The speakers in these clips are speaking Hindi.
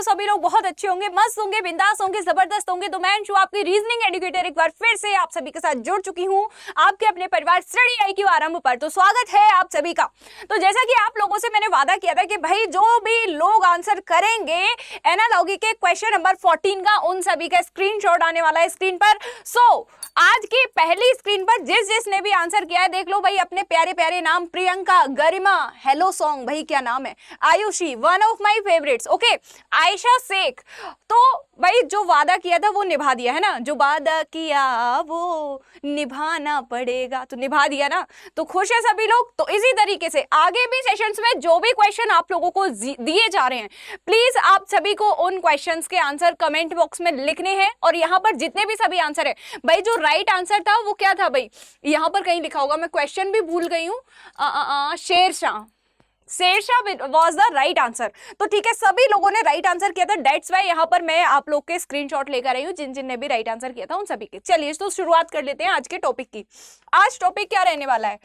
हो सभी लोग बहुत अच्छे होंगे, मस्त होंगे, बिंदास होंगे, जबरदस्त होंगे। तो मैं अंशु आपकी रीजनिंग एजुकेटर एक बार फिर से आप सभी के साथ जुड़ चुकी हूँ आपके अपने परिवार स्टडी IQ आरंभ पर। तो स्वागत है आप सभी का। तो जैसा कि आप लोगों से मैंने वादा किया था कि भाई जो भी लोग आंसर करेंगे एनालॉजी के क्वेश्चन नंबर 14 का, उन सभी का स्क्रीनशॉट आने वाला है स्क्रीन पर। सो आज की पहली स्क्रीन पर जिसने भी आंसर किया है देख लो भाई, अपने प्यारे प्यारे नाम। प्रियंका, गरिमा, हेलो सॉन्ग, भाई क्या नाम है, Ayushi, one of my favourites, okay, Ayesha Shaikh. तो भाई जो वादा किया था वो निभा दिया है ना, जो वादा किया वो निभाना पड़ेगा, तो निभा दिया ना, तो खुश है सभी लोग। तो इसी तरीके से आगे भी सेशंस में जो भी क्वेश्चन आप लोगों को दिए जा रहे हैं, प्लीज आप सभी को उन क्वेश्चंस के आंसर कमेंट बॉक्स में लिखने हैं। और यहाँ पर जितने भी सभी आंसर है भाई, जो राइट आंसर था वो क्या था भाई, यहाँ पर कहीं लिखा होगा, मैं क्वेश्चन भी भूल गई हूँ। Shershaah was the right answer. तो ठीक है, सभी लोगों ने राइट आंसर किया था, दैट्स वाई यहाँ पर मैं आप लोग के स्क्रीनशॉट लेकर आई हूँ जिन ने भी राइट आंसर किया था उन सभी के। चलिए तो शुरुआत कर लेते हैं आज के टॉपिक की। आज टॉपिक क्या रहने वाला है,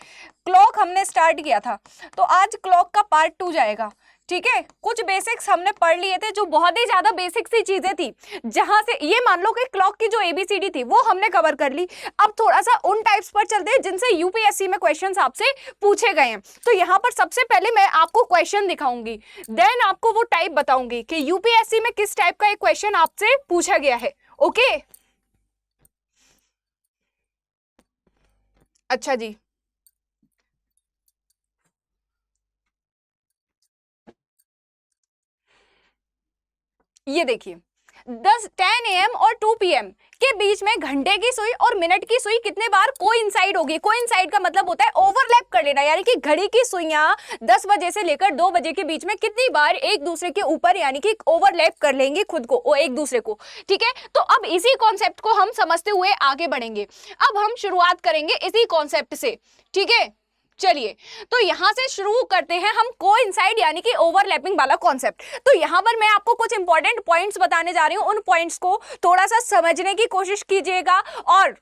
क्लॉक हमने स्टार्ट किया था, तो आज क्लॉक का पार्ट 2 जाएगा। ठीक है, कुछ बेसिक्स हमने पढ़ लिए थे, जो बहुत ही ज्यादा बेसिक सी चीजें थी, जहां से ये मान लो कि क्लॉक की जो ABCD थी वो हमने कवर कर ली। अब थोड़ा सा उन टाइप्स पर चलते हैं जिनसे UPSC में क्वेश्चंस आपसे पूछे गए हैं। तो यहाँ पर सबसे पहले मैं आपको क्वेश्चन दिखाऊंगी, देन आपको वो टाइप बताऊंगी कि UPSC में किस टाइप का एक क्वेश्चन आपसे पूछा गया है। ओके, अच्छा जी, ये देखिए 10 AM और 2 PM के बीच में घंटे की सुई और मिनट की सुई कितने बार कोइंसाइड होगी। कोइंसाइड का मतलब होता है ओवरलैप कर लेना, यानी कि घड़ी की सुइयां 10 बजे से लेकर 2 बजे के बीच में कितनी बार एक दूसरे के ऊपर यानी कि ओवरलैप कर लेंगे खुद को, एक दूसरे को। ठीक है, तो अब इसी कॉन्सेप्ट को हम समझते हुए आगे बढ़ेंगे। अब हम शुरुआत करेंगे इसी कॉन्सेप्ट से। ठीक है, चलिए तो यहां से शुरू करते हैं हम कोइंसाइड यानी कि ओवरलैपिंग वाला कॉन्सेप्ट। तो यहां पर मैं आपको कुछ इंपॉर्टेंट पॉइंट्स बताने जा रही हूं, उन पॉइंट्स को थोड़ा सा समझने की कोशिश कीजिएगा और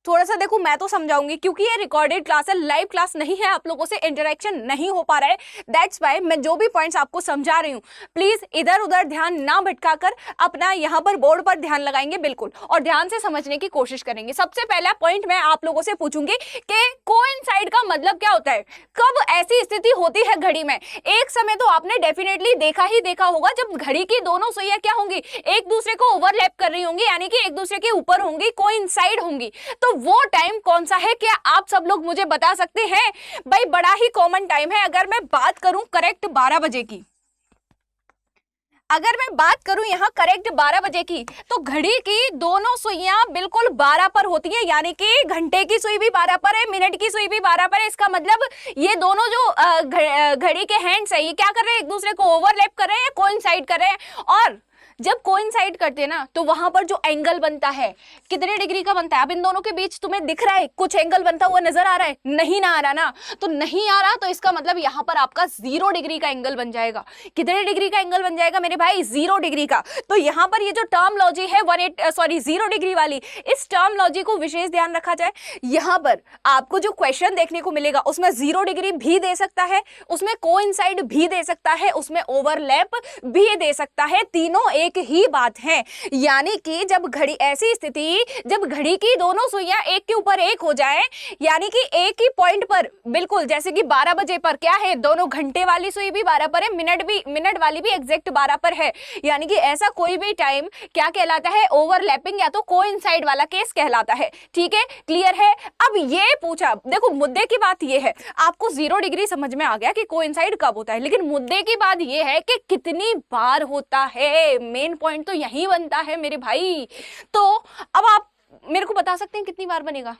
थोड़ा सा देखो मैं तो समझाऊंगी, क्योंकि ये रिकॉर्डेड क्लास है, लाइव क्लास नहीं है, आप लोगों से इंटरेक्शन नहीं हो पा रहा है। दैट्स वाई मैं जो भी पॉइंट्स आपको समझा रही हूँ, प्लीज इधर उधर ध्यान ना भटकाकर अपना यहाँ पर बोर्ड पर ध्यान लगाएंगे बिल्कुल, और ध्यान से समझने की कोशिश करेंगे। सबसे पहला पॉइंट मैं आप लोगों से पूछूंगी कि कोइंसाइड का मतलब क्या होता है। कब ऐसी स्थिति होती है घड़ी में, एक समय तो आपने डेफिनेटली देखा ही देखा होगा जब घड़ी की दोनों सुइयां क्या होंगी, एक दूसरे को ओवरलैप कर रही होंगी, यानी कि एक दूसरे के ऊपर होंगी, कोइंसाइड होंगी। तो वो टाइम कौन सा है, क्या आप सब लोग मुझे बता सकते हैं भाई? बड़ा ही कॉमन टाइम है। अगर मैं बात करूं करेक्ट 12 बजे की, अगर मैं बात करूं यहाँ करेक्ट 12 बजे की, तो घड़ी की दोनों सुइयां बिल्कुल 12 पर होती है, यानी कि घंटे की सुई भी 12 पर है, मिनट की सुई भी 12 पर है। इसका मतलब ये दोनों जो घड़ी के हैंड्स है, ये क्या कर रहे हैं, एक दूसरे को ओवरलैप कर रहे हैं, कोइंसाइड कर रहे हैं। और जब कोइंसाइड करते हैं ना, तो वहां पर जो एंगल बनता है कितने डिग्री का बनता है। अब इन दोनों के बीच तुम्हें दिख रहा है कुछ एंगल बनता हुआ नजर आ रहा है, नहीं ना आ रहा ना, तो नहीं आ रहा, तो इसका मतलब यहां पर आपका 0 डिग्री का एंगल बन जाएगा। कितने डिग्री का एंगल बन जाएगा मेरे भाई, 0 डिग्री का। तो यहां पर ये जो टर्मोलॉजी है 0 डिग्री वाली, इस टर्मोलॉजी को विशेष ध्यान रखा जाए। यहां पर आपको जो क्वेश्चन देखने को मिलेगा उसमें 0 डिग्री भी दे सकता है, उसमें कोइंसाइड भी दे सकता है, उसमें ओवरलैप भी दे सकता है, तीनों एक ही बात है। यानी कि जब घड़ी, ऐसी स्थिति जब घड़ी की दोनों सुइयां एक के ऊपर एक हो जाए, यानी कि एक ही पॉइंट पर, बिल्कुल जैसे कि 12 बजे पर क्या है, दोनों घंटे वाली सुई भी 12 पर है, मिनट वाली भी एग्जैक्ट 12 पर है, यानी कि ऐसा कोई भी टाइम क्या कहलाता है, ओवरलैपिंग या तो कोइंसाइड वाला केस कहलाता है। ठीक है, क्लियर है। अब ये पूछा, देखो मुद्दे की बात ये है, आपको 0 डिग्री समझ में आ गया कि कोइंसाइड कब होता है, लेकिन मुद्दे की बात ये है कि कितनी बार होता है। मेन पॉइंट तो यही बनता है मेरे भाई। तो अब आप मेरे को बता सकते हैं कितनी बार बनेगा।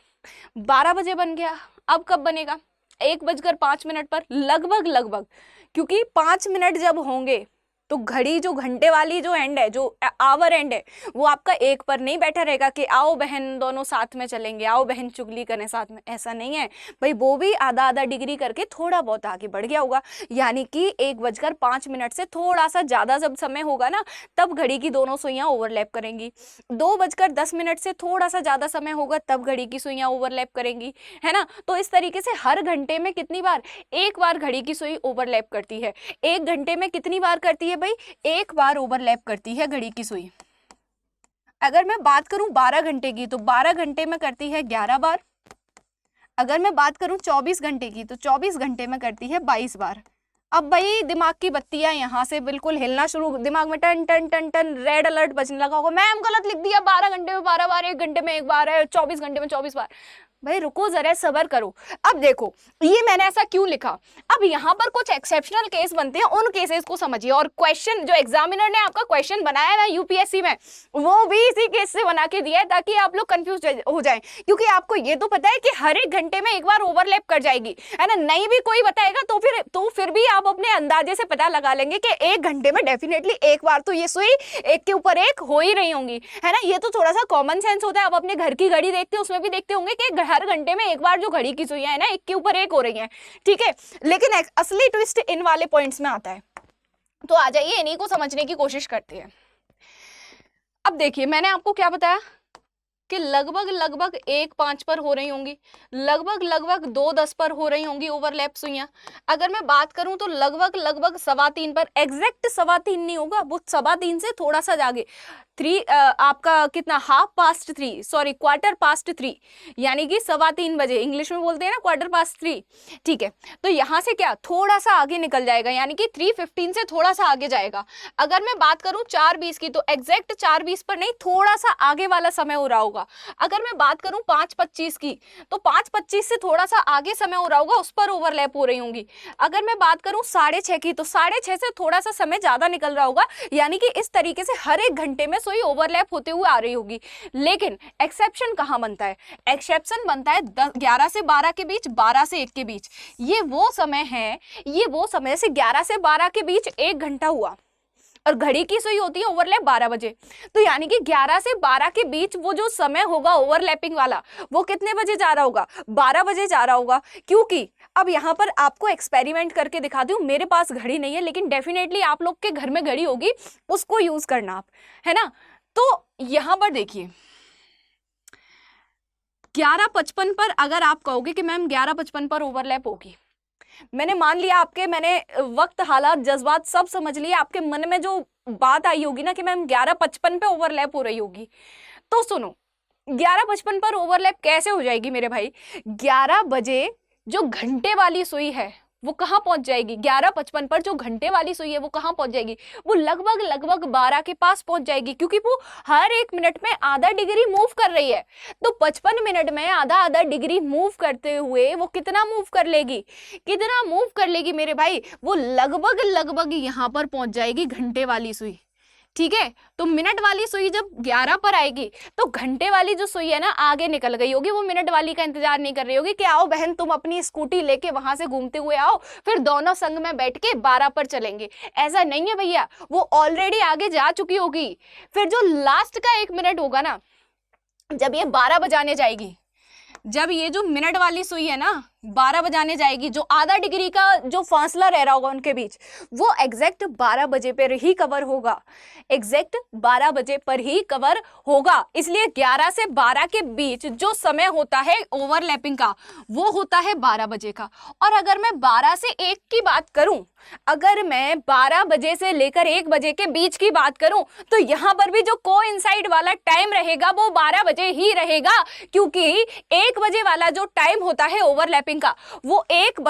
12 बजे बन गया, अब कब बनेगा, 1:05 पर लगभग, क्योंकि 5 मिनट जब होंगे तो घड़ी जो घंटे वाली जो एंड है, जो आवर एंड है, वो आपका 1 पर नहीं बैठा रहेगा कि आओ बहन दोनों साथ में चलेंगे, आओ बहन चुगली करें साथ में, ऐसा नहीं है भाई। वो भी आधा डिग्री करके थोड़ा बहुत आगे बढ़ गया होगा, यानी कि 1:05 से थोड़ा सा ज्यादा जब समय होगा ना, तब घड़ी की दोनों सुइयां ओवरलैप करेंगी। 2:10 से थोड़ा सा ज्यादा समय होगा, तब घड़ी की सुइयां ओवरलैप करेंगी, है ना। तो इस तरीके से हर घंटे में कितनी बार, 1 बार घड़ी की सुई ओवरलैप करती है। 1 घंटे में कितनी बार करती है भाई एक बार ओवरलैप करती है घड़ी की सुई। अगर मैं बात करूं 12 घंटे की तो 12 घंटे में करती है 11 बार। अगर मैं बात करूं 24 घंटे की तो 24 घंटे में करती है 22 बार। अब भाई दिमाग की बत्तियां यहाँ से बिल्कुल हिलना शुरू, दिमाग में टन टन टन टन रेड अलर्ट बजने लगा होगा, मैम गलत लिख दिया, 12 घंटे में 12 बार, 1 घंटे में 1 बार है, 24 घंटे में 24 बार। भाई रुको जरा, सब्र करो। अब देखो ये मैंने ऐसा क्यों लिखा, अब यहाँ पर कुछ एक्सेप्शनल केस बनते हैं, उन केसेस को समझिए। और क्वेश्चन जो एग्जामिनर ने आपका क्वेश्चन बनाया है ना यूपीएससी में, वो भी इसी केस से बना के दिया है ताकि आप लोग कंफ्यूज हो जाएं। क्योंकि आपको ये तो पता है कि हर एक घंटे में एक बार ओवरलैप कर जाएगी, है ना, नहीं भी कोई बताएगा तो फिर भी आप अपने अंदाजे से पता लगा लेंगे कि 1 घंटे में डेफिनेटली एक बार तो ये सुई एक के ऊपर एक हो ही रही होंगी, है ना। ये तो थोड़ा सा कॉमन सेंस होता है। आप अपने घर की घड़ी देखते हैं, उसमें भी देखते होंगे कि हर घंटे में एक बार जो घड़ी की सुइयां है ना, एक के ऊपर एक हो रही हैं, ठीक है। लेकिन असली ट्विस्ट इन वाले पॉइंट्स में आता है, तो आ जाइए इन्हीं को समझने की कोशिश करते हैं। अब देखिए मैंने आपको क्या बताया कि लगभग 1:05 पर हो रही होंगी, लगभग 2:10 पर हो रही होंगी ओवरलैप सुइयां। अगर मैं बात करूं तो लगभग 3:15 पर, एग्जैक्ट 3:15 नहीं होगा, वो 3:15 से थोड़ा सा जागे, 3 आपका कितना 3:30 सॉरी 3:15, यानी कि 3:15 बजे, इंग्लिश में बोलते हैं ना 3:15, ठीक है। तो यहाँ से क्या थोड़ा सा आगे निकल जाएगा, यानी कि 3:15 से थोड़ा सा आगे जाएगा। अगर मैं बात करूं 4:20 की तो एग्जैक्ट 4:20 पर नहीं, थोड़ा सा आगे वाला समय हो रहा होगा। अगर मैं बात करूं 5:25 की तो 5:25 से थोड़ा सा आगे समय हो रहा होगा, उस पर ओवरलैप हो रही होंगी। अगर मैं बात करूं 6:30 की तो 6:30 से थोड़ा सा समय ज्यादा निकल रहा होगा, यानी कि इस तरीके से हर एक घंटे में सुई ओवरलैप होते हुए आ रही होगी। लेकिन एक्सेप्शन कहां बनता है, एक्सेप्शन बनता है 11 से 12 के बीच, 12 से 1 के बीच। ये वो समय है, ये वो समय से 11 से 12 के बीच 1 घंटा हुआ और घड़ी की सुई होती है ओवरलैप 12 बजे। तो यानी कि 11 से 12 के बीच वो जो समय होगा ओवरलैपिंग वाला, वो कितने बजे जा रहा होगा, 12 बजे जा रहा होगा। क्योंकि अब यहाँ पर आपको एक्सपेरिमेंट करके दिखा दूं, मेरे पास घड़ी नहीं है लेकिन डेफिनेटली आप लोग के घर में घड़ी होगी, उसको यूज करना आप, है ना। तो यहां पर देखिए 11:55 पर अगर आप कहोगे कि मैम 11:55 पर ओवरलैप होगी, मैंने मान लिया आपके, मैंने वक्त हालात जज्बात सब समझ लिए, आपके मन में जो बात आई होगी ना कि मैम 11:55 पे ओवरलैप हो रही होगी, तो सुनो 11:55 पर ओवरलैप कैसे हो जाएगी मेरे भाई। 11 बजे जो घंटे वाली सुई है वो कहाँ पहुंच जाएगी, 11:55 पर जो घंटे वाली सुई है वो कहाँ पहुंच जाएगी, वो लगभग 12 के पास पहुंच जाएगी। क्योंकि वो हर 1 मिनट में आधा डिग्री मूव कर रही है, तो 55 मिनट में आधा डिग्री मूव करते हुए वो कितना मूव कर लेगी, कितना मूव कर लेगी मेरे भाई, वो लगभग यहाँ पर पहुंच जाएगी घंटे वाली सुई, ठीक है। तो मिनट वाली सुई जब 11 पर आएगी तो घंटे वाली जो सुई है ना आगे निकल गई होगी, वो मिनट वाली का इंतजार नहीं कर रही होगी कि आओ बहन तुम अपनी स्कूटी लेके वहां से घूमते हुए आओ, फिर दोनों संग में बैठ के 12 पर चलेंगे। ऐसा नहीं है भैया, वो ऑलरेडी आगे जा चुकी होगी। फिर जो लास्ट का 1 मिनट होगा ना, जब ये 12 बजाने जाएगी, जब ये जो मिनट वाली सुई है ना 12 बजाने जाएगी, जो आधा डिग्री का जो फासला रह रहा होगा उनके बीच, वो एग्जैक्ट 12 बजे पर ही कवर होगा, एग्जैक्ट 12 बजे पर ही कवर होगा। इसलिए 11 से 12 के बीच जो समय होता है ओवरलैपिंग का वो होता है 12 बजे का। और अगर मैं 12 से 1 की बात करूं, अगर मैं 12 बजे से लेकर 1 बजे के बीच की बात करूं, तो यहां पर भी जो कोइंसाइड वाला टाइम रहेगा वो 12 बजे ही रहेगा। क्योंकि 1 बजे वाला जो टाइम होता है ओवरलैपिंग का वो 1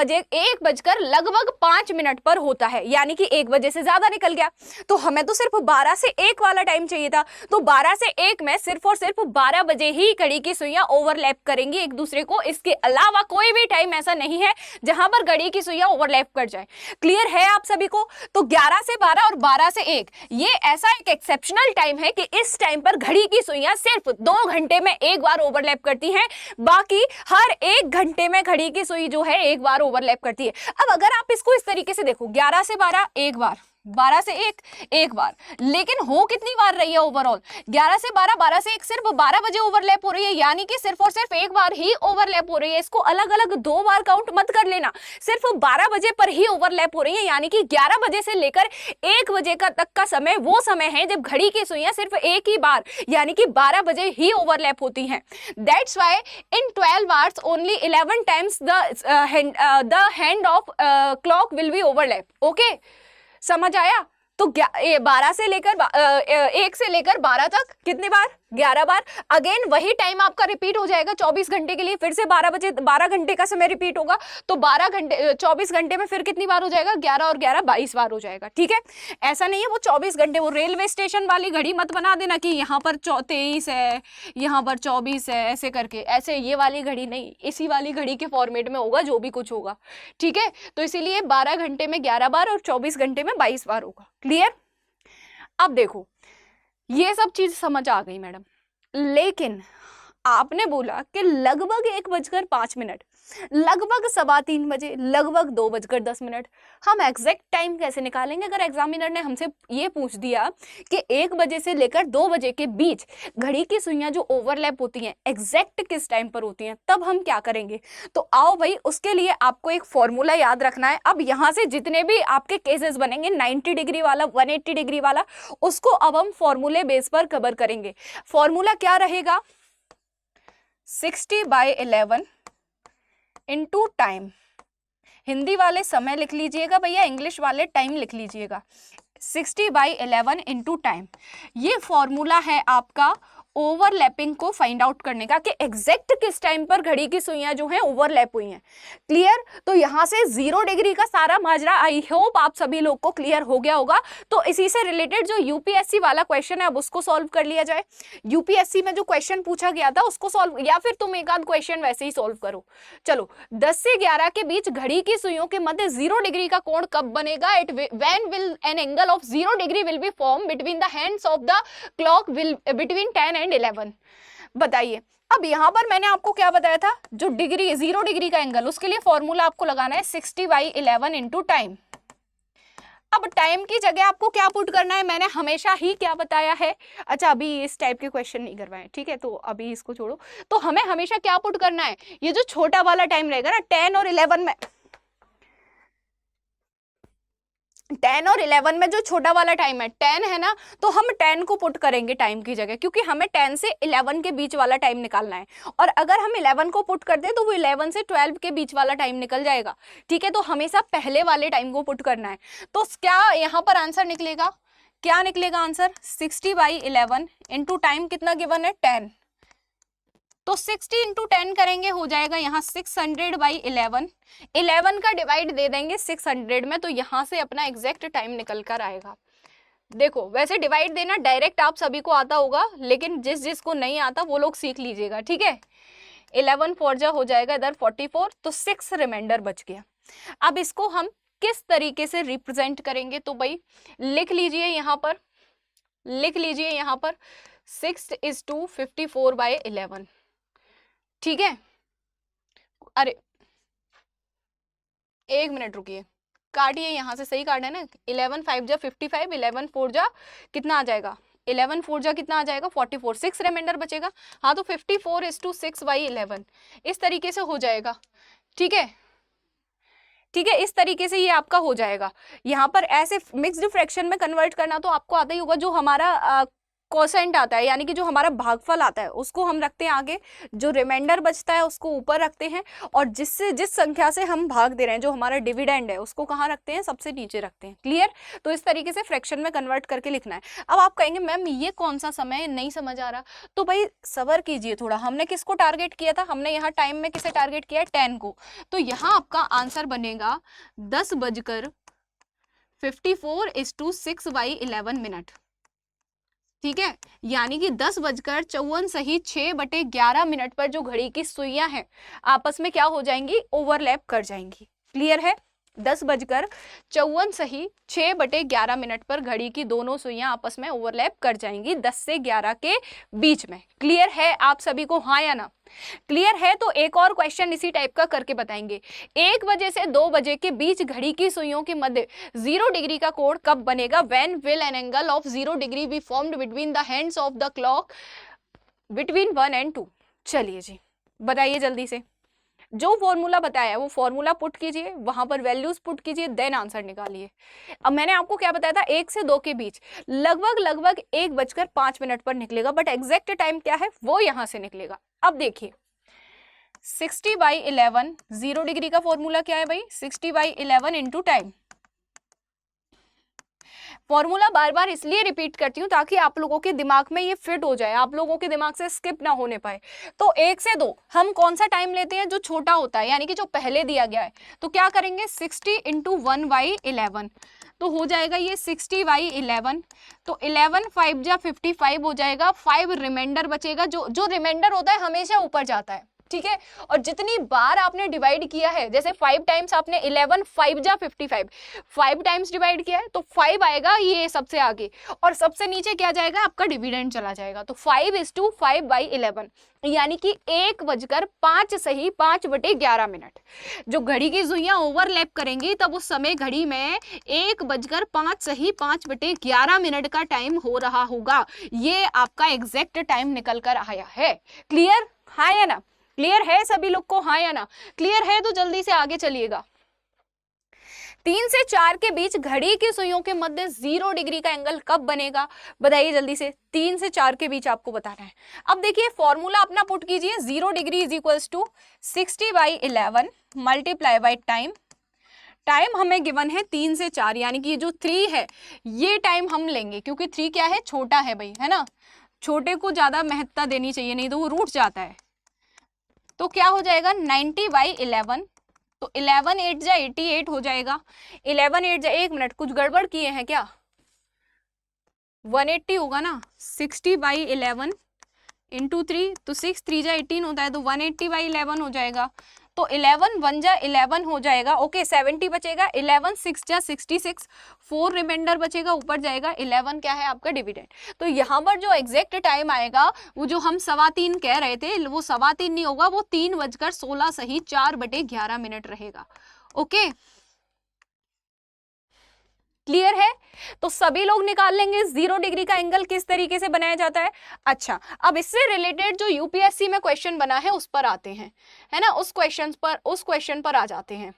बजकर लगभग 5 मिनट पर होता है, यानी कि 1 बजे से ज्यादा निकल गया। तो हमें तो सिर्फ 12 से 1 वाला टाइम चाहिए था, तो 12 से 1 में सिर्फ और सिर्फ 12 बजे ही घड़ी की सुइयां ओवरलैप करेंगी एक दूसरे को। इसके अलावा कोई भी टाइम ऐसा नहीं है जहां पर घड़ी की सुइयां ओवरलैप कर जाए। क्लियर है आप सभी को। तो 11 से 12 और 12 से 1 ये ऐसा एक एक्सेप्शनल टाइम है कि इस टाइम पर घड़ी की सुइयां सिर्फ 2 घंटे में एक बार ओवरलैप करती हैं, बाकी हर 1 घंटे में घड़ी की सुई जो है एक बार ओवरलैप करती है। अब अगर आप इसको इस तरीके से देखो, 11 से 12 एक बार, 12 से 1 एक बार, लेकिन हो कितनी बार रही है ओवरऑल, 11 से 12, 12 से 1 सिर्फ 12 बजे ओवरलैप हो रही है, यानी कि सिर्फ और सिर्फ एक बार ही ओवरलैप हो रही है। इसको अलग अलग 2 बार काउंट मत कर लेना, सिर्फ 12 बजे पर ही ओवरलैप हो रही है, यानी कि 11 बजे से लेकर 1 बजे का तक का समय वो समय है जब घड़ी की सुइयां सिर्फ एक ही बार यानी कि 12 बजे ही ओवरलैप होती हैं। That's why in 12 hours only 11 times the hand of clock will be overlap. Okay, समझ आया। तो 12 से लेकर 1 से लेकर 12 तक कितनी बार? 11 बार। अगेन वही टाइम आपका रिपीट हो जाएगा 24 घंटे के लिए, फिर से 12 बजे 12 घंटे का समय रिपीट होगा, तो 12 घंटे 24 घंटे में फिर कितनी बार हो जाएगा? 11 और 11 22 बार हो जाएगा। ठीक है, ऐसा नहीं है वो 24 घंटे, वो रेलवे स्टेशन वाली घड़ी मत बना देना कि यहाँ पर 23 है, यहाँ पर 24 है, ऐसे करके, ऐसे ये वाली घड़ी नहीं, इसी वाली घड़ी के फॉर्मेट में होगा जो भी कुछ होगा। ठीक है, तो इसीलिए 12 घंटे में 11 बार और 24 घंटे में 22 बार होगा। क्लियर? अब देखो ये सब चीज समझ आ गई मैडम, लेकिन आपने बोला कि लगभग 1:05, लगभग 3:15 बजे, लगभग 2:10। हम एग्जैक्ट टाइम कैसे निकालेंगे? अगर एग्जामिनर ने हमसे ये पूछ दिया कि 1 बजे से लेकर 2 बजे के बीच घड़ी की सुइयां जो ओवरलैप होती हैं एग्जैक्ट किस टाइम पर होती हैं, तब हम क्या करेंगे? तो आओ भाई, उसके लिए आपको एक फॉर्मूला याद रखना है। अब यहाँ से जितने भी आपके केसेस बनेंगे 90 डिग्री वाला, 180 डिग्री वाला, उसको अब हम फॉर्मूले बेस पर कवर करेंगे। फॉर्मूला क्या रहेगा? 60/11 इंटू टाइम। हिंदी वाले समय लिख लीजिएगा भैया, इंग्लिश वाले टाइम लिख लीजिएगा। 60/11 इंटू टाइम, ये फॉर्मूला है आपका ओवरलैपिंग को फाइंड आउट करने का कि एग्जैक्ट किस टाइम पर घड़ी की सुइयां जो हैं ओवरलैप हुई हैं। क्लियर? तो यहां से 0 डिग्री का सारा माजरा आई होप आप सभी लोग को क्लियर हो गया होगा। तो इसी से रिलेटेड जो यूपीएससी वाला क्वेश्चन है अब उसको सॉल्व कर लिया जाए। यूपीएससी में जो क्वेश्चन पूछा गया था उसको सॉल्व, या फिर तुम एक आध क्वेश्चन वैसे ही सॉल्व करो। चलो, 10 से 11 के बीच घड़ी की सुइयों के मध्य 0 डिग्री का कोण कब बनेगा? When will an angle of 0 degree will be form between the hands of the clock will between 10 and 11। बताइए, अब यहां पर मैंने आपको क्या बताया था? जो डिग्री 0 डिग्री का एंगल, उसके लिए फॉर्मूला आपको लगाना है 60/11 इंटू टाइम। अब टाइम की जगह आपको क्या पुट करना है? मैंने हमेशा ही क्या बताया है? अच्छा, अभी इस टाइप के क्वेश्चन नहीं करवाए, ठीक है, तो अभी इसको छोड़ो। तो हमें हमेशा क्या पुट करना है? ये जो छोटा वाला टाइम रहेगा ना 10 और 11 में, 10 और 11 में जो छोटा वाला टाइम है 10 है ना, तो हम 10 को पुट करेंगे टाइम की जगह, क्योंकि हमें 10 से 11 के बीच वाला टाइम निकालना है। और अगर हम 11 को पुट कर दें तो वो 11 से 12 के बीच वाला टाइम निकल जाएगा। ठीक है, तो हमेशा पहले वाले टाइम को पुट करना है। तो क्या यहाँ पर आंसर निकलेगा? क्या निकलेगा आंसर? 60/11 इंटू टाइम कितना गिवन है? 10। तो 60 इंटू 10 करेंगे, हो जाएगा यहाँ 600/11। 11 का डिवाइड दे देंगे 600 में, तो यहाँ से अपना एग्जैक्ट टाइम निकल कर आएगा। देखो, वैसे डिवाइड देना डायरेक्ट आप सभी को आता होगा, लेकिन जिसको नहीं आता वो लोग सीख लीजिएगा। ठीक है, 11 4 हो जाएगा इधर 44, तो 6 रिमाइंडर बच गया। अब इसको हम किस तरीके से रिप्रेजेंट करेंगे? तो भाई लिख लीजिए यहाँ पर, लिख लीजिए यहाँ पर 6:54/11। ठीक है, अरे 1 मिनट रुकिए, काटिए यहाँ से, सही काट है ना। 11 5 जा 55, 11 4 जा कितना आ जाएगा? 11 4 जा कितना आ जाएगा? 44, 6 रिमाइंडर बचेगा। हाँ, तो 54:6/11 इस तरीके से हो जाएगा। ठीक है, ठीक है, इस तरीके से ये आपका हो जाएगा। यहाँ पर ऐसे मिक्स्ड फ्रैक्शन में कन्वर्ट करना तो आपको आता ही होगा। जो हमारा कोसेंट आता है, यानी कि जो हमारा भागफल आता है, उसको हम रखते हैं आगे, जो रिमाइंडर बचता है उसको ऊपर रखते हैं, और जिस संख्या से हम भाग दे रहे हैं, जो हमारा डिविडेंड है, उसको कहाँ रखते हैं? सबसे नीचे रखते हैं। क्लियर? तो इस तरीके से फ्रैक्शन में कन्वर्ट करके लिखना है। अब आप कहेंगे मैम ये कौन सा समय नहीं समझ आ रहा, तो भाई सबर कीजिए थोड़ा। हमने किसको टारगेट किया था? हमने यहाँ टाइम में किसे टारगेट किया है? 10 को। तो यहाँ आपका आंसर बनेगा 10:54:6/11। ठीक है, यानी कि 10:54 पर जो घड़ी की सुइयां हैं आपस में क्या हो जाएंगी? ओवरलैप कर जाएंगी। क्लियर है? 10:54 पर घड़ी की दोनों सुइयां आपस में ओवरलैप कर जाएंगी 10 से 11 के बीच में। क्लियर है आप सभी को? हाँ या ना? क्लियर है? तो एक और क्वेश्चन इसी टाइप का करके बताएंगे। 1 बजे से 2 बजे के बीच घड़ी की सुइयों के मध्य 0 डिग्री का कोण कब बनेगा? When will an angle of 0 degree be formed between the hands of the clock between 1 and 2। चलिए जी, बताइए जल्दी से। जो फॉर्मूला बताया वो फॉर्मूला पुट कीजिए, वहां पर वैल्यूज पुट कीजिए, देन आंसर निकालिए। अब मैंने आपको क्या बताया था? 1 से 2 के बीच लगभग 1:05 पर निकलेगा, बट एग्जैक्ट टाइम क्या है वो यहां से निकलेगा। अब देखिए 60/11, 0 डिग्री का फॉर्मूला क्या है भाई? 60/11 इंटू टाइम। फॉर्मूला बार बार इसलिए रिपीट करती हूँ ताकि आप लोगों के दिमाग में ये फिट हो जाए, आप लोगों के दिमाग से स्किप ना होने पाए। तो 1 से 2 हम कौन सा टाइम लेते हैं, जो छोटा होता है, यानी कि जो पहले दिया गया है। तो क्या करेंगे 60 × 1/11, तो हो जाएगा ये 60/11। तो 11 5 जा 55 हो जाएगा, 5 रिमाइंडर बचेगा। जो रिमाइंडर होता है हमेशा ऊपर जाता है, ठीक है। और जितनी बार आपने डिवाइड किया है, जैसे 5 टाइम्स आपने 11 5 जा 55, 5 टाइम्स डिवाइड किया है तो 5 आएगा ये सबसे आगे, और सबसे नीचे क्या जाएगा, आपका डिविडेंड चला जाएगा। तो 5:5/11 यानी कि 1:05 सही 5/11। जो घड़ी की सुइयां ओवरलैप करेंगी तब उस समय घड़ी में 1:05 सही 5/11 का टाइम हो रहा होगा। ये आपका एग्जैक्ट टाइम निकल कर आया है। क्लियर, हाँ या ना? क्लियर है सभी लोग को, हाँ या ना? क्लियर है तो जल्दी से आगे चलिएगा। 3 से 4 के बीच घड़ी की सुइयों के मध्य 0 डिग्री का एंगल कब बनेगा, बताइए जल्दी से। 3 से 4 के बीच आपको बताना है। अब देखिए फॉर्मूला अपना पुट कीजिए, 0 degree = 60/11 multiply by time. Time हमें गिवन है 3 से 4, यानी कि जो 3 है ये टाइम हम लेंगे, क्योंकि 3 क्या है, छोटा है भाई, है ना। छोटे को ज्यादा महत्ता देनी चाहिए, नहीं तो वो रूठ जाता है। तो क्या हो जाएगा 90/11, तो 11 8 जा 88 हो जाएगा। 11 8 जा, 1 मिनट, कुछ गड़बड़ किए हैं क्या, 180 होगा ना। 60/11 × 3, तो 6 3 जा 18 होता है, तो 180/11 हो जाएगा। तो 11 1 जा 11 हो जाएगा, ओके 70 बचेगा। 11 6 जा 66, 4 रिमाइंडर बचेगा, ऊपर जाएगा। 11 क्या है आपका डिविडेंड। तो यहाँ पर जो एग्जैक्ट टाइम आएगा वो जो हम 3:15 कह रहे थे, वो 3:15 नहीं होगा, वो 3:16 सही 4/11 रहेगा। ओके क्लियर है? तो सभी लोग निकाल लेंगे 0 डिग्री का एंगल किस तरीके से बनाया जाता है। अच्छा, अब इससे रिलेटेड जो यूपीएससी में क्वेश्चन बना है उस पर आते हैं, है ना। उस क्वेश्चन पर आ जाते हैं।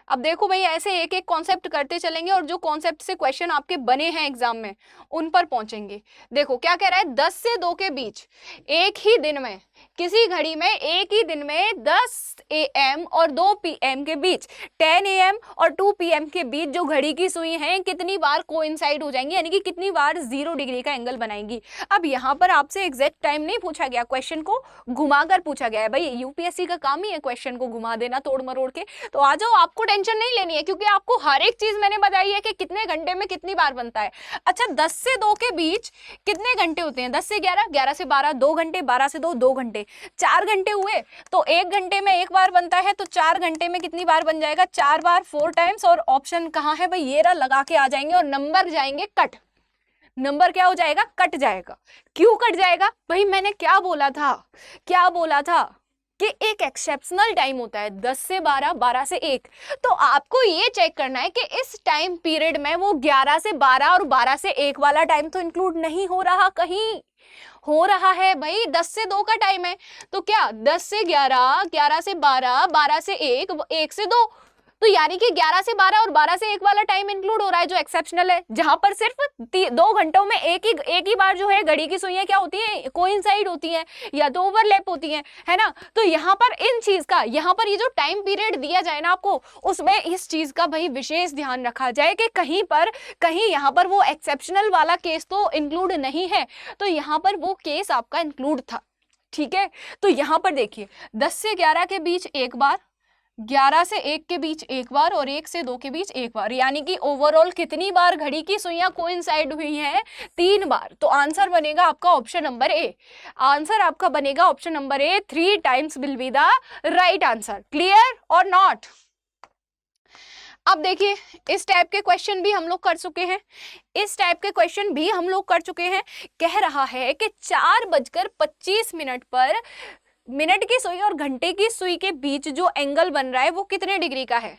अब देखो भाई, ऐसे एक एक कॉन्सेप्ट करते चलेंगे और जो कॉन्सेप्ट से क्वेश्चन आपके बने हैं एग्जाम में उन पर पहुंचेंगे। देखो क्या कह रहा है, 10 से 2 के बीच एक ही दिन में, किसी घड़ी में एक ही दिन में 10 AM और 2 PM के बीच, 10 AM और 2 PM के बीच जो घड़ी की सुई है कितनी बार कोइंसाइड हो जाएंगी, यानी कि कितनी बार 0 डिग्री का एंगल बनाएंगी। अब यहाँ पर आपसे एग्जैक्ट टाइम नहीं पूछा गया, क्वेश्चन को घुमाकर पूछा गया है। भाई यूपीएससी का काम ही है क्वेश्चन को घुमा देना तोड़ मरोड़ के। तो आ जाओ, आपको टेंशन नहीं लेनी है, क्योंकि आपको हर एक चीज मैंने बताई है कि कितने घंटे में कितनी बार बनता है। अच्छा, 10 से 2 के बीच कितने घंटे होते हैं, 10 से 11, 11 से 12 2 घंटे, 12 से 2 2 घंटे, 4 घंटे हुए। तो 1 घंटे में 1 बार बनता है, तो 4 घंटे में कितनी बार बन जाएगा, 4 बार, 4 टाइम्स। और ऑप्शन कहाँ है भाई, ये रहा, लगा के आ जाएंगे और नंबर जाएंगे कट। नंबर क्या हो जाएगा, कट जाएगा। क्यों कट जाएगा भाई, मैंने क्या बोला था कि एक एक्सेप्शनल टाइम होता है 10 से 12, 12 से 1। तो आपको ये चेक करना है कि इस टाइम पीरियड में वो 11 से 12 और 12 से 1 वाला टाइम तो इंक्लूड नहीं हो रहा, कहीं हो रहा है भाई। 10 से 2 का टाइम है, तो क्या 10 से 11, 11 से 12, 12 से 1, 1 से 2, तो यानी कि 11 से 12 और 12 से 1 वाला टाइम इंक्लूड हो रहा है, जो एक्सेप्शनल है, जहां पर सिर्फ 2 घंटों में एक ही बार जो है घड़ी की सुइयां क्या होती है, कोइंसाइड होती हैं या तो ओवरलैप होती हैं, है ना। तो यहाँ पर इन चीज का, यहाँ पर ये जो टाइम पीरियड दिया जाए ना आपको, उसमें इस चीज का भाई विशेष ध्यान रखा जाए कि कहीं यहाँ पर वो एक्सेप्शनल वाला केस तो इंक्लूड नहीं है, तो यहाँ पर वो केस आपका इंक्लूड था, ठीक है। तो यहाँ पर देखिए 10 से 11 के बीच 1 बार, 11 से 1 के बीच 1 बार और 1 से 2 के बीच 1 बार, यानी कि ओवरऑल कितनी बार घड़ी की सुइयां कोइंसाइड हुई हैं, 3 बार। तो आंसर बनेगा आपका ऑप्शन नंबर ए। आंसर आपका बनेगा option number A, 3 times will be the right answer. Clear और नॉट? अब देखिए, इस टाइप के क्वेश्चन भी हम लोग कर चुके हैं। कह रहा है कि 4:25 पर मिनट की सुई और घंटे की सुई के बीच जो एंगल बन रहा है वो कितने डिग्री का है।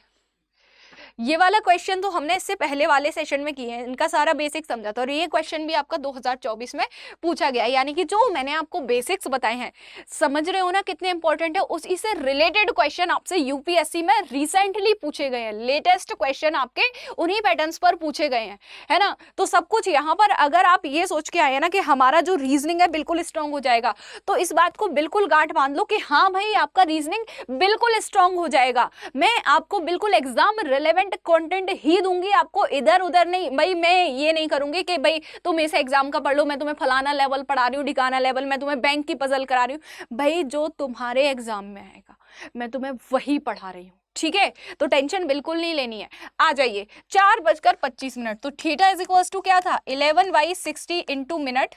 ये वाला क्वेश्चन तो हमने इससे पहले वाले सेशन में किए हैं, इनका सारा बेसिक समझा था, और ये क्वेश्चन भी आपका 2024 में पूछा गया है। यानी कि जो मैंने आपको बेसिक्स बताए हैं, समझ रहे हो ना कितने इंपॉर्टेंट है, उसी से रिलेटेड क्वेश्चन आपसे यूपीएससी में रिसेंटली पूछे गए हैं। लेटेस्ट क्वेश्चन आपके उन्हीं पैटर्न्स पर पूछे गए हैं, है ना। तो सब कुछ यहाँ पर अगर आप ये सोच के आए ना कि हमारा जो रीजनिंग है बिल्कुल स्ट्रांग हो जाएगा, तो इस बात को बिल्कुल गांठ बांध लो कि हाँ भाई आपका रीजनिंग बिल्कुल स्ट्रांग हो जाएगा। मैं आपको बिल्कुल एग्जाम रिलेवेंट कंटेंट ही दूंगी आपको, इधर उधर नहीं। भाई मैं ये नहीं करूंगी कि भाई तुम इस एग्जाम का पढ़ लो, मैं तुम्हें फलाना लेवल पढ़ा रही हूँ, ढिकाना लेवल, मैं तुम्हें बैंक की पजल करा रही हूँ। भाई जो तुम्हारे एग्जाम में आएगा मैं तुम्हें वही पढ़ा रही हूँ, ठीक है? तो टेंशन बिल्कुल नहीं लेनी है। आ जाइए 4:25। तो थीटा इज इक्वल टू क्या था, 11/60 इंटू मिनट,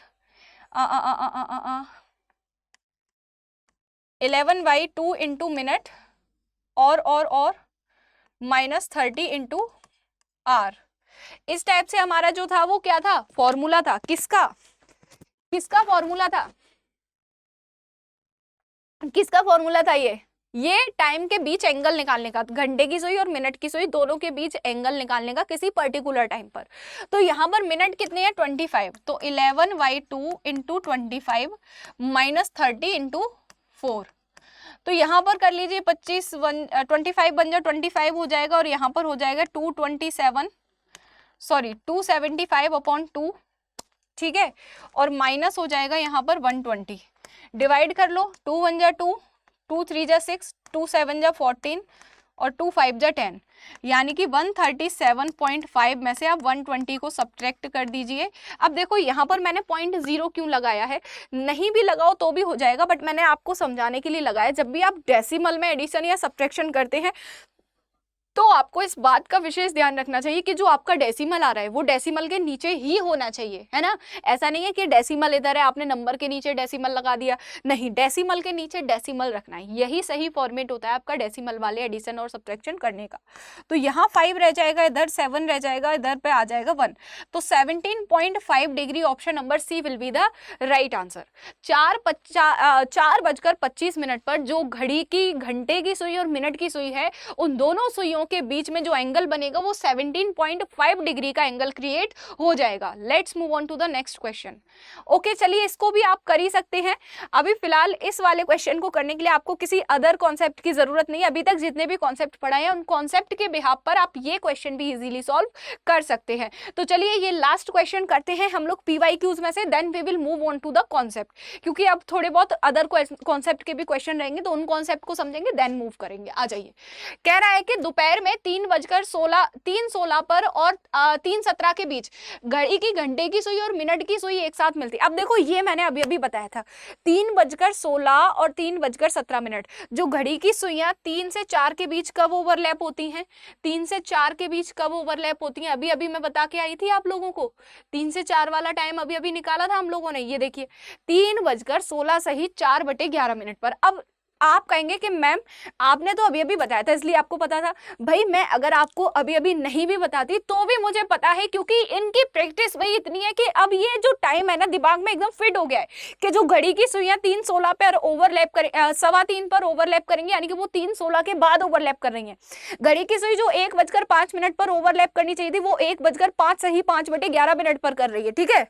11/2 इंटू मिनट और -30 इंटू आर। इस टाइप से हमारा जो था वो क्या था, फॉर्मूला था। किसका फॉर्मूला था, किसका फॉर्मूला था ये टाइम के बीच एंगल निकालने का, घंटे की सुई और मिनट की सुई दोनों के बीच एंगल निकालने का किसी पर्टिकुलर टाइम पर। तो यहाँ पर मिनट कितने हैं, 25, तो 11/2 इंटू 25 -30 इंटू 4। तो यहाँ पर कर लीजिए 25 बन जाए 25 हो जाएगा, और यहाँ पर हो जाएगा 275/2, ठीक है? और माइनस हो जाएगा यहाँ पर 120। डिवाइड कर लो, 2 1 जा 2, 2 3 जा 6, 2 7 जा 14 और 2 5 जा 10, यानी कि 137.5 में से आप 120 को सब्ट्रैक्ट कर दीजिए। अब देखो यहाँ पर मैंने 0.0 क्यों लगाया है, नहीं भी लगाओ तो भी हो जाएगा, बट मैंने आपको समझाने के लिए लगाया। जब भी आप डेसिमल में एडिशन या सब्ट्रैक्शन करते हैं तो आपको इस बात का विशेष ध्यान रखना चाहिए कि जो आपका डेसिमल आ रहा है वो डेसिमल के नीचे ही होना चाहिए, है ना? ऐसा नहीं है कि डेसिमल इधर है आपने नंबर के नीचे डेसिमल लगा दिया, नहीं, डेसिमल के नीचे डेसिमल रखना है। यही सही फॉर्मेट होता है आपका डेसिमल वाले एडिशन और सब्ट्रैक्शन करने का। तो यहाँ 5 रह जाएगा, इधर 7 रह जाएगा, इधर पे आ जाएगा 1। तो 17.5 degree, option number C will be the right answer. 4:25 पर जो घंटे की सुई और मिनट की सुई है, उन दोनों सुइयों के बीच में जो एंगल बनेगा वो 17.5 डिग्री का एंगल क्रिएट हो जाएगा। Let's move on to the next question. Okay, चलिए इसको भी आप कर ही सकते हैं। अभी फिलहाल इस वाले क्वेश्चन को करने के लिए आपको किसी अदर कॉन्सेप्ट की जरूरत नहीं है। अभी तक जितने भी कॉन्सेप्ट पढ़ाए हैं उन कॉन्सेप्ट के बिहाफ पर आप ये क्वेश्चन भी इजीली सॉल्व कर सकते हैं। तो चलिए ये लास्ट क्वेश्चन करते हैं हम लोग PYQs में से, then we will move on to the concept, क्योंकि अब थोड़े बहुत अदर कॉन्सेप्ट के भी क्वेश्चन रहेंगे तो उन कॉन्सेप्ट को समझेंगे देन मूव करेंगे। आ जाइए, कह रहा है कि दोपहर में 3:16 पर और 3:17 के बीच घड़ी की घंटे की सुई और मिनट की सुई एक साथ मिलती है। अब देखो ये मैंने अभी बताया था, 3:16 और 3:17, जो घड़ी की सुइयां 3 से 4 के बीच कब ओवरलैप होती हैं, 3 से 4 के बीच कब ओवरलैप होती हैं, अभी मैं बता के आई थी आप लोगों को। 3 से 4 वाला टाइम अभी निकाला था हम लोगों ने। ये देखिए 3:16 सही 4/11 पर। अब आप कहेंगे कि मैम आपने तो अभी बताया था इसलिए आपको पता था। भाई मैं अगर आपको अभी नहीं भी बताती तो भी मुझे पता है, क्योंकि इनकी प्रैक्टिस भाई इतनी है कि अब ये जो टाइम है ना दिमाग में एकदम फिट हो गया है कि जो घड़ी की सुइयां 3:16 पर ओवरलैप करें, 3:15 पर ओवरलैप करेंगे, यानी कि वो 3:16 के बाद ओवरलैप कर रही है। घड़ी की सुई जो 1:05 पर ओवरलैप करनी चाहिए थी वो 1:05 सही 5/11 पर कर रही है, ठीक है?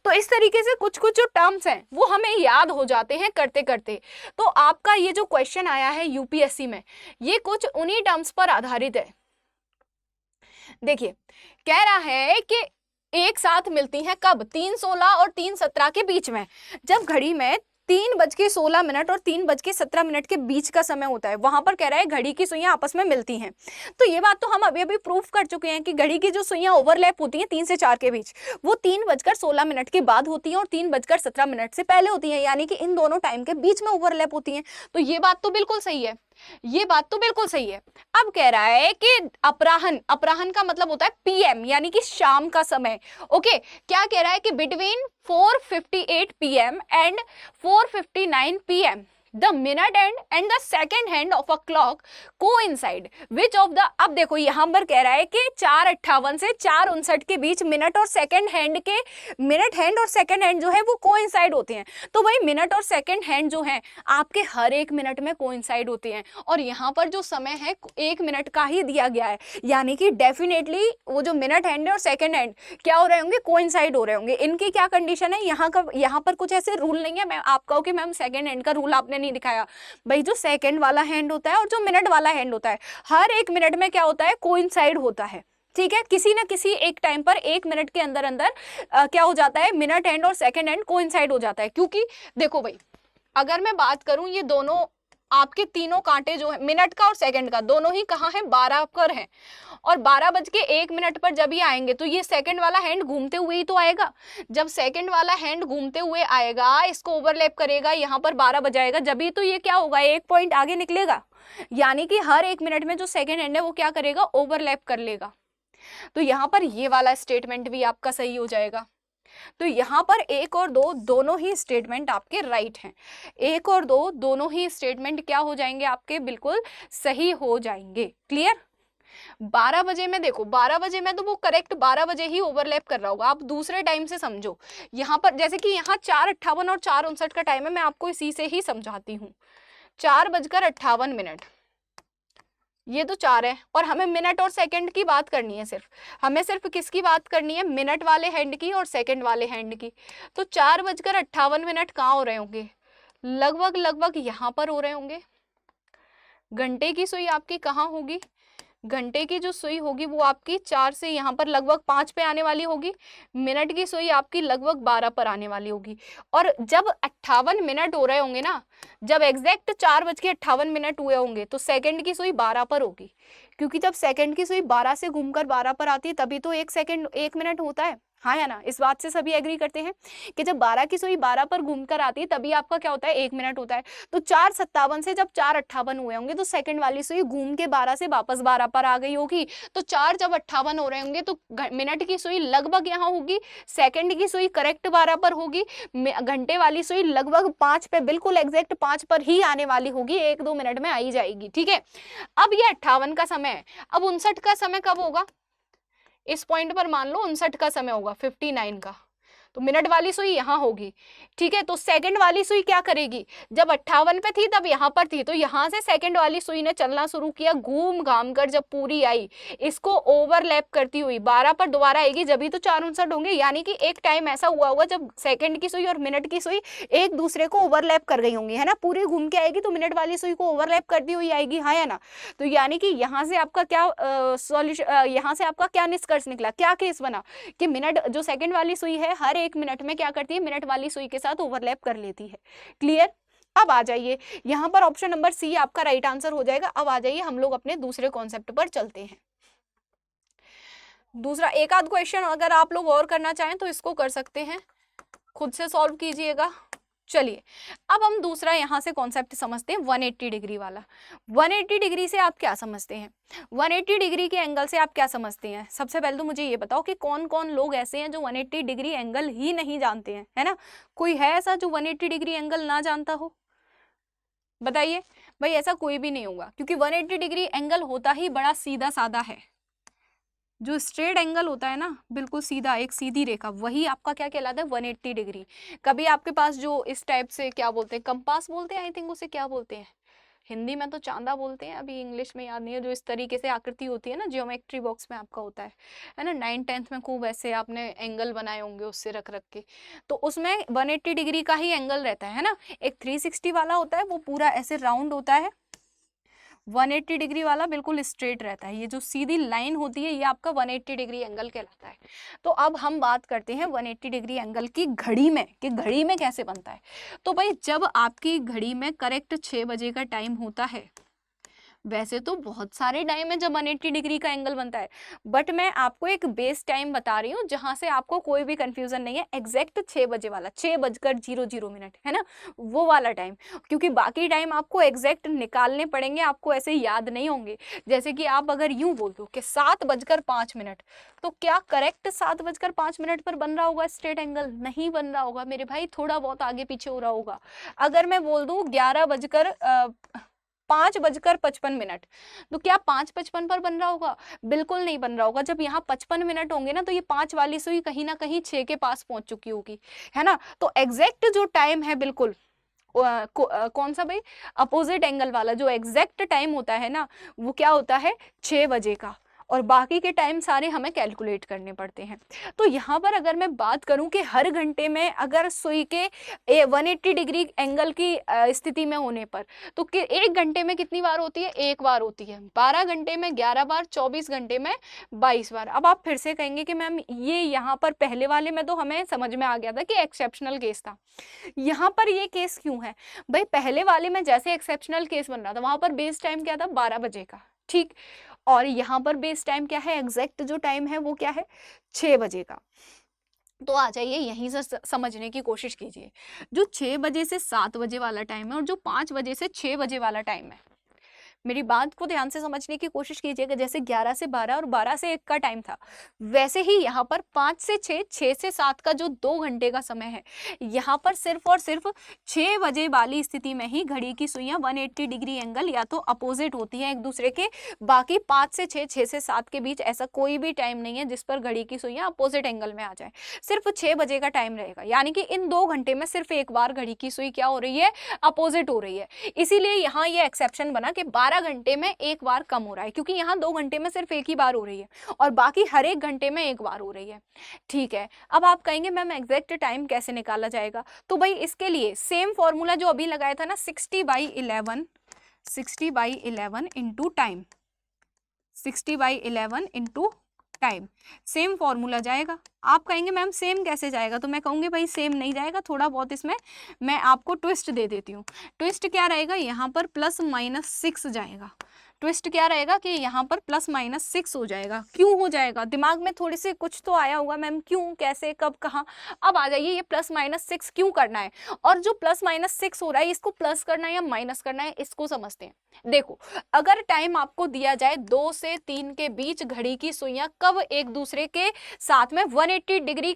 तो इस तरीके से कुछ जो टर्म्स हैं वो हमें याद हो जाते हैं करते करते। तो आपका ये जो क्वेश्चन आया है यूपीएससी में, ये कुछ उन्हीं टर्म्स पर आधारित है। देखिए कह रहा है कि एक साथ मिलती हैं कब, 3:16 और 3:17 के बीच में, जब घड़ी में 3:16 और 3:17 के बीच का समय होता है, वहां पर कह रहा है घड़ी की सुइयां आपस में मिलती हैं। तो ये बात तो हम अभी प्रूफ कर चुके हैं कि घड़ी की जो सुइयां ओवरलैप होती हैं 3 से 4 के बीच, वो 3:16 के बाद होती हैं और 3:17 से पहले होती हैं, यानी कि इन दोनों टाइम के बीच में ओवरलैप होती हैं। तो ये बात तो बिल्कुल सही है, ये बात तो बिल्कुल सही है। अब कह रहा है कि अपराहन का मतलब होता है PM, यानी कि शाम का समय। ओके, क्या कह रहा है कि between 4:58 PM and 4:59 PM the minute hand and the second hand of a clock coincide which of the, अब देखो यहां पर कह रहा है कि 4:58 से 4:59 के बीच मिनट और सेकंड हैंड और सेकंड हैंड जो है वो कोइंसाइड होते हैं। तो भाई मिनट और सेकंड हैंड जो है आपके हर एक मिनट में कोइंसाइड होते हैं, और यहाँ पर जो समय है 1 मिनट का ही दिया गया है, यानी कि डेफिनेटली वो जो मिनट हैंड और सेकंड हैंड क्या हो रहे होंगे, कोइंसाइड हो रहे होंगे। इनकी क्या कंडीशन है, यहाँ पर कुछ ऐसे रूल नहीं है। मैं आप कहो कि मैम सेकंड हैंड का रूल आपने नहीं दिखाया, भाई जो सेकंड वाला हैंड होता है और जो मिनट वाला हैंड होता है, हर एक मिनट में क्या होता है, कोइंसाइड होता है, ठीक है? किसी ना किसी एक टाइम पर 1 मिनट के अंदर क्या हो जाता है, मिनट हैंड और सेकंड हैंड कोइंसाइड हो जाता है। क्योंकि देखो भाई अगर मैं बात करूं ये दोनों आपके तीनों कांटे जो है मिनट का और सेकंड का दोनों ही कहाँ है, 12 पर है। और 12:01 पर जब ये आएंगे तो ये सेकंड वाला हैंड घूमते हुए ही तो आएगा। जब सेकंड वाला हैंड घूमते हुए आएगा, इसको ओवरलैप करेगा, यहाँ पर 12 बजाएगा, जब ही तो ये क्या होगा, 1 पॉइंट आगे निकलेगा। यानी कि हर 1 मिनट में जो सेकंड हैंड है वो क्या करेगा, ओवरलैप कर लेगा। तो यहाँ पर ये वाला स्टेटमेंट भी आपका सही हो जाएगा। तो यहाँ पर 1 और 2 दोनों ही स्टेटमेंट आपके राइट हैं। 1 और 2 दोनों ही स्टेटमेंट क्या हो जाएंगे आपके, बिल्कुल सही हो जाएंगे। क्लियर। 12 बजे में देखो, 12 बजे में तो वो करेक्ट 12 बजे ही ओवरलैप कर रहा होगा। आप दूसरे टाइम से समझो। यहाँ पर जैसे कि यहाँ 4:58 और 4:59 का टाइम है, मैं आपको इसी से ही समझाती हूँ। 4:58, ये तो 4 है और हमें मिनट और सेकंड की बात करनी है। हमें सिर्फ किसकी बात करनी है, मिनट वाले हैंड की और सेकंड वाले हैंड की। तो 4:58 कहाँ हो रहे होंगे, लगभग यहाँ पर हो रहे होंगे। घंटे की सुई आपकी कहाँ होगी, घंटे की जो सुई होगी वो आपकी 4 से यहाँ पर लगभग 5 पे आने वाली होगी। मिनट की सुई आपकी लगभग 12 पर आने वाली होगी। और जब 58 मिनट हो रहे होंगे ना, जब एग्जैक्ट 4:58 हुए होंगे तो सेकंड की सुई 12 पर होगी। क्योंकि जब सेकंड की सुई 12 से घूमकर 12 पर आती है तभी तो 1 मिनट होता है। हाँ या ना, इस बात से सभी एग्री करते हैं कि जब 12 की सुई 12 पर घूमकर आती है तभी आपका क्या होता है, 1 मिनट होता है। तो 4:57 से जब 4:58 हुए होंगे तो सेकंड वाली सुई घूम के 12 से वापस 12 पर आ गई होगी। तो 4 जब 58 हो रहे होंगे तो मिनट की सुई लगभग यहाँ होगी, सेकंड की सुई करेक्ट 12 पर होगी, घंटे वाली सुई लगभग 5 पे, बिल्कुल एग्जैक्ट 5 पर ही आने वाली होगी, 1-2 मिनट में आई जाएगी। ठीक है। अब ये 58 का समय है, अब 59 का समय कब होगा, इस पॉइंट पर मान लो 59 का समय होगा, 59 का। तो मिनट वाली सुई यहाँ होगी। ठीक है। तो सेकंड वाली सुई क्या करेगी, जब 58 पे थी तब यहाँ पर थी, तो यहाँ से सेकंड वाली सुई ने चलना शुरू किया, घूम घाम कर जब पूरी आई, इसको ओवरलैप करती हुई 12 पर दोबारा आएगी, जब ही तो 4:59 होंगे। यानी कि एक टाइम ऐसा हुआ होगा जब सेकंड की सुई और मिनट की सुई एक दूसरे को ओवरलैप कर गई होंगी, है ना। पूरी घूम के आएगी तो मिनट वाली सुई को ओवरलैप करती हुई आएगी, हाँ या ना। तो यानी कि यहाँ से आपका क्या सॉल्यूशन, यहाँ से आपका क्या निष्कर्ष निकला, क्या केस बना कि मिनट जो सेकंड वाली सुई है हर 1 मिनट में क्या करती है, मिनट वाली सुई के साथ ओवरलैप कर लेती है। क्लियर। अब आ जाइए, यहाँ पर ऑप्शन नंबर सी आपका राइट आंसर हो जाएगा। अब आ जाइए हम लोग अपने दूसरे कॉन्सेप्ट पर चलते हैं। दूसरा एक आध क्वेश्चन अगर आप लोग और करना चाहें तो इसको कर सकते हैं, खुद से सॉल्व कीजिएगा। चलिए अब हम दूसरा यहाँ से कॉन्सेप्ट समझते हैं, 180 डिग्री वाला। 180 डिग्री से आप क्या समझते हैं, 180 डिग्री के एंगल से आप क्या समझते हैं। सबसे पहले तो मुझे ये बताओ कि कौन कौन लोग ऐसे हैं जो 180 डिग्री एंगल ही नहीं जानते हैं, है ना। कोई है ऐसा जो 180 डिग्री एंगल ना जानता हो, बताइए। भाई ऐसा कोई भी नहीं होगा, क्योंकि 180 डिग्री एंगल होता ही बड़ा सीधा साधा है। जो स्ट्रेट एंगल होता है ना, बिल्कुल सीधा, एक सीधी रेखा, वही आपका क्या कहलाता है, 180 डिग्री। कभी आपके पास जो इस टाइप से क्या बोलते हैं, कंपास बोलते हैं आई थिंक, उसे क्या बोलते हैं हिंदी में, तो चांदा बोलते हैं, अभी इंग्लिश में याद नहीं है। जो इस तरीके से आकृति होती है ना, ज्योमेट्री बॉक्स में आपका होता है ना, 9th-10th में खूब ऐसे आपने एंगल बनाए होंगे उससे रख के, तो उसमें 180 डिग्री का ही एंगल रहता है ना। एक 360 वाला होता है, वो पूरा ऐसे राउंड होता है, 180 डिग्री वाला बिल्कुल स्ट्रेट रहता है। ये जो सीधी लाइन होती है ये आपका 180 डिग्री एंगल कहलाता है। तो अब हम बात करते हैं 180 डिग्री एंगल की घड़ी में, कि घड़ी में कैसे बनता है। तो भाई जब आपकी घड़ी में करेक्ट 6 बजे का टाइम होता है, वैसे तो बहुत सारे टाइम है जब 180 डिग्री का एंगल बनता है, बट मैं आपको एक बेस टाइम बता रही हूँ जहां से आपको कोई भी कंफ्यूजन नहीं है। एग्जैक्ट 6 बजे वाला, 6:00 है ना, वो वाला टाइम। क्योंकि बाकी टाइम आपको एग्जैक्ट निकालने पड़ेंगे, आपको ऐसे याद नहीं होंगे। जैसे कि आप अगर यूं बोल दो कि 7:05, तो क्या करेक्ट 7:05 पर बन रहा होगा स्ट्रेट एंगल? नहीं बन रहा होगा मेरे भाई, थोड़ा बहुत आगे पीछे हो रहा होगा। अगर मैं बोल दूं 5:55, तो क्या 5:55 पर बन रहा होगा? बिल्कुल नहीं बन रहा होगा। जब यहाँ 55 मिनट होंगे ना, तो ये 5 वाली सुई कहीं ना कहीं 6 के पास पहुंच चुकी होगी, है ना। तो एग्जैक्ट जो टाइम है, बिल्कुल कौन सा भाई, अपोजिट एंगल वाला जो एग्जैक्ट टाइम होता है ना, वो क्या होता है, 6 बजे का। और बाकी के टाइम सारे हमें कैलकुलेट करने पड़ते हैं। तो यहाँ पर अगर मैं बात करूँ कि हर घंटे में अगर सुई के 180 डिग्री एंगल की स्थिति में होने पर तो एक घंटे में कितनी बार होती है? एक बार होती है। 12 घंटे में 11 बार, 24 घंटे में 22 बार। अब आप फिर से कहेंगे कि मैम ये यहाँ पर पहले वाले में तो हमें समझ में आ गया था कि एक्सेप्शनल केस था, यहाँ पर ये केस क्यों है? भाई पहले वाले में जैसे एक्सेप्शनल केस बन रहा था वहां पर बेस टाइम क्या था? 12 बजे का, ठीक। और यहाँ पर बेस टाइम क्या है? एग्जैक्ट जो टाइम है वो क्या है? 6 बजे का। तो आ जाइए यहीं से समझने की कोशिश कीजिए। जो 6 बजे से 7 बजे वाला टाइम है और जो 5 बजे से 6 बजे वाला टाइम है, मेरी बात को ध्यान से समझने की कोशिश कीजिएगा। जैसे 11 से 12 और 12 से 1 का टाइम था, वैसे ही यहाँ पर 5 से 6, 6 से 7 का जो 2 घंटे का समय है, यहाँ पर सिर्फ और सिर्फ 6 बजे वाली स्थिति में ही घड़ी की सुइयां 180 डिग्री एंगल या तो अपोजिट होती हैं एक दूसरे के। बाकी 5 से 6, 6 से 7 के बीच ऐसा कोई भी टाइम नहीं है जिस पर घड़ी की सुइयां अपोजिट एंगल में आ जाए। सिर्फ 6 बजे का टाइम रहेगा, यानी कि इन 2 घंटे में सिर्फ एक बार घड़ी की सुई क्या हो रही है? अपोजिट हो रही है। इसीलिए यहाँ ये एक्सेप्शन बना कि 12 घंटे में एक बार कम हो रहा है, क्योंकि यहाँ 2 घंटे में सिर्फ एक ही बार हो रही है और बाकी हर एक घंटे में एक बार हो रही है, ठीक है। अब आप कहेंगे मैम एग्जैक्ट टाइम कैसे निकाला जाएगा? तो भाई इसके लिए सेम फॉर्मूला जो अभी लगाया था ना, 60/11 into time, 60/11 into time, same formula जाएगा। आप कहेंगे मैम सेम कैसे जाएगा? तो मैं कहूँगी भाई सेम नहीं जाएगा, थोड़ा बहुत इसमें मैं आपको ट्विस्ट दे देती हूँ। ट्विस्ट क्या रहेगा? यहाँ पर +-6 जाएगा। ट्विस्ट क्या रहेगा कि यहाँ पर +-6 हो जाएगा। क्यों हो जाएगा? दिमाग में थोड़ी सी कुछ तो आया होगा मैम, क्यों, कैसे, कब, कहाँ। अब आ जाइए ये +-6 क्यों करना है, और जो +-6 हो रहा है इसको प्लस करना है या माइनस करना है, इसको समझते हैं। देखो, अगर टाइम आपको दिया जाए 2 से 3 के बीच घड़ी की सुइयां कब एक दूसरे के साथ में 180 डिग्री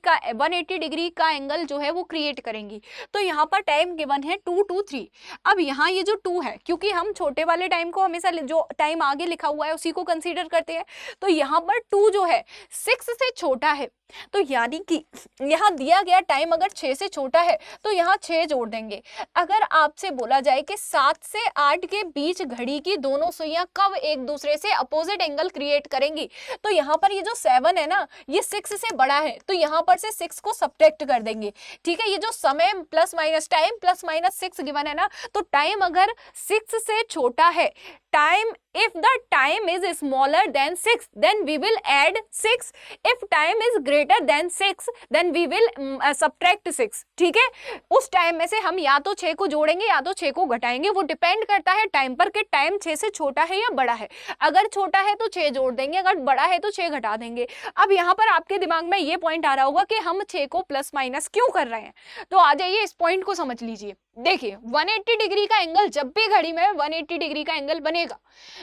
का एंगल जो है वो क्रिएट करेंगी, तो यहाँ पर टाइम गिवन है 2 to 3। अब यहाँ ये जो 2 है, क्योंकि हम छोटे वाले टाइम को हमेशा जो टाइम आगे लिखा हुआ है उसी को कंसीडर करते हैं, तो यहाँ पर 2 जो है 6 से छोटा है, तो यानी कि यहाँ दिया गया टाइम अगर 6 से छोटा है तो यहाँ 6 जोड़ देंगे। अगर आपसे बोला जाए कि 7 से 8 के बीच घड़ी की दोनों सुइयां कब एक दूसरे से अपोजिट एंगल क्रिएट करेंगी, तो यहाँ पर ये जो 7 है ना, ये 6 से बड़ा है, तो यहाँ पर से 6 को सब्ट्रैक्ट कर देंगे, ठीक है। ये जो समय +- टाइम +-6 गिवन है ना, तो टाइम अगर 6 से छोटा है, time if the time is smaller than 6 then we will add 6, if time is greater than 6 then we will subtract 6, ठीक है। उस टाइम में से हम या तो 6 को जोड़ेंगे या तो 6 को घटाएंगे, वो डिपेंड करता है टाइम पर कि टाइम 6 से छोटा है या बड़ा है। अगर छोटा है तो 6 जोड़ देंगे, अगर बड़ा है तो 6 घटा देंगे। अब यहाँ पर आपके दिमाग में ये पॉइंट आ रहा होगा कि हम 6 को +- क्यों कर रहे हैं, तो आ जाइए इस पॉइंट को समझ लीजिए। देखिए 180 डिग्री का एंगल जब भी घड़ी में 180 डिग्री का एंगल बनेगा,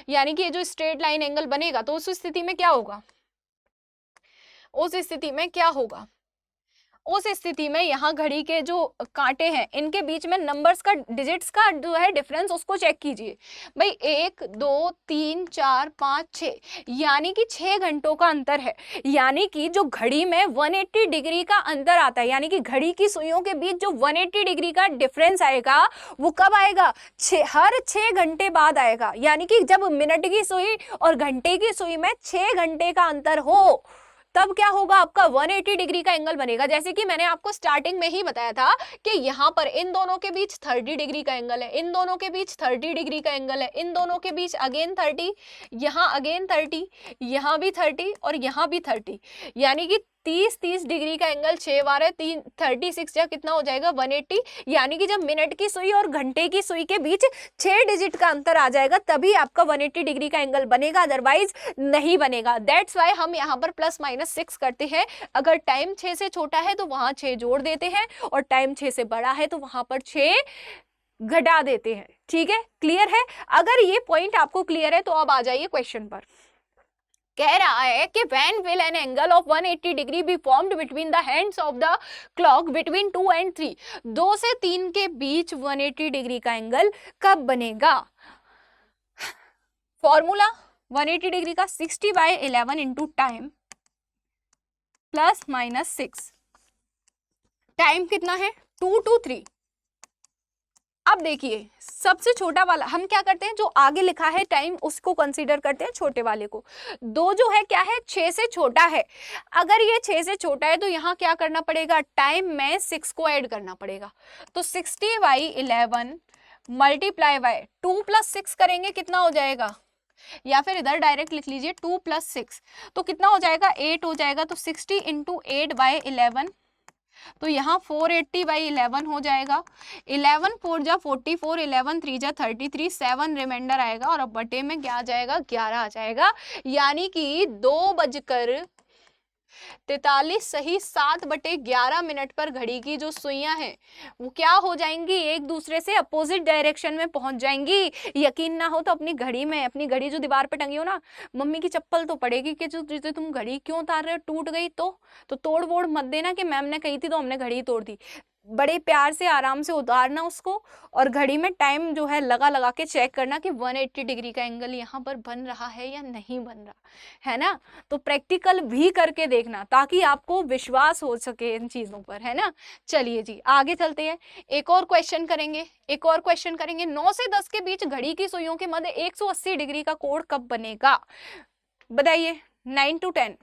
यानी कि ये जो स्ट्रेट लाइन एंगल बनेगा, तो उस स्थिति में क्या होगा? उस स्थिति में क्या होगा? उस स्थिति में यहाँ घड़ी के जो कांटे हैं इनके बीच में नंबर्स का, डिजिट्स का जो है डिफरेंस, उसको चेक कीजिए भाई। 1 2 3 4 5 6, यानी कि 6 घंटों का अंतर है। यानी कि जो घड़ी में 180 डिग्री का अंतर आता है, यानी कि घड़ी की सुइयों के बीच जो 180 डिग्री का डिफरेंस आएगा वो कब आएगा? हर 6 घंटे बाद आएगा। यानी कि जब मिनट की सुई और घंटे की सुई में 6 घंटे का अंतर हो, तब क्या होगा? आपका 180 डिग्री का एंगल बनेगा। जैसे कि मैंने आपको स्टार्टिंग में ही बताया था कि यहाँ पर इन दोनों के बीच 30 डिग्री का एंगल है, इन दोनों के बीच 30 डिग्री का एंगल है, इन दोनों के बीच अगेन 30, यहाँ अगेन 30, यहाँ भी 30 और यहाँ भी 30, यानी कि 30 डिग्री का एंगल 6 बार है, 36 या कितना हो जाएगा? 180। यानी कि जब मिनट की सुई और घंटे की सुई के बीच 6 डिजिट का अंतर आ जाएगा तभी आपका 180 डिग्री का एंगल बनेगा, अदरवाइज नहीं बनेगा। दैट्स वाई हम यहाँ पर +-6 करते हैं। अगर टाइम 6 से छोटा है तो वहां 6 जोड़ देते हैं, और टाइम 6 से बड़ा है तो वहां पर 6 घटा देते हैं, ठीक है। क्लियर है? अगर ये पॉइंट आपको क्लियर है तो अब आ जाइए क्वेश्चन पर। कह रहा है कि when will an angle of 180 degree be formed between the hands of the clock between 2 and 3, 2 से 3 के बीच 180 डिग्री का एंगल कब बनेगा? फॉर्मूला 180 डिग्री का 60/11 इंटू टाइम +-6, टाइम कितना है? 2 to 3, अब देखिए सबसे छोटा वाला हम क्या करते हैं, जो आगे लिखा है टाइम उसको कंसीडर करते हैं, छोटे वाले को। 2 जो है क्या है, 6 से छोटा है। अगर ये 6 से छोटा है तो यहाँ क्या करना पड़ेगा, टाइम में 6 को ऐड करना पड़ेगा। तो 60/11 मल्टीप्लाई बाय 2 + 6 करेंगे, कितना हो जाएगा, या फिर इधर डायरेक्ट लिख लीजिए 2 + 6 तो कितना हो जाएगा, 8 हो जाएगा। तो 60 × 8/11 तो यहाँ 480/11 हो जाएगा। 11 4 जा 44, 11 3 जा 33, 7 रिमाइंडर आएगा और अब बटे में क्या आ जाएगा, 11 आ जाएगा। यानी कि 2:43 सही 7/11 पर घड़ी की जो सुइयां हैं वो क्या हो जाएंगी, एक दूसरे से अपोजिट डायरेक्शन में पहुंच जाएंगी। यकीन ना हो तो अपनी घड़ी में, अपनी घड़ी जो दीवार पे टंगी हो ना, मम्मी की चप्पल तो पड़ेगी कि जो तुम घड़ी क्यों उतार रहे हो, टूट गई तो तोड़ वोड़ मत देना कि मैम ने कही थी तो हमने घड़ी तोड़ दी। बड़े प्यार से आराम से उतारना उसको और घड़ी में टाइम जो है लगा के चेक करना कि 180 डिग्री का एंगल यहाँ पर बन रहा है या नहीं बन रहा है ना। तो प्रैक्टिकल भी करके देखना ताकि आपको विश्वास हो सके इन चीजों पर, है ना। चलिए जी आगे चलते हैं, एक और क्वेश्चन करेंगे। 9 से 10 के बीच घड़ी की सुइयों के मध्य 180 डिग्री का कोण कब बनेगा, बताइए। 9 to 10,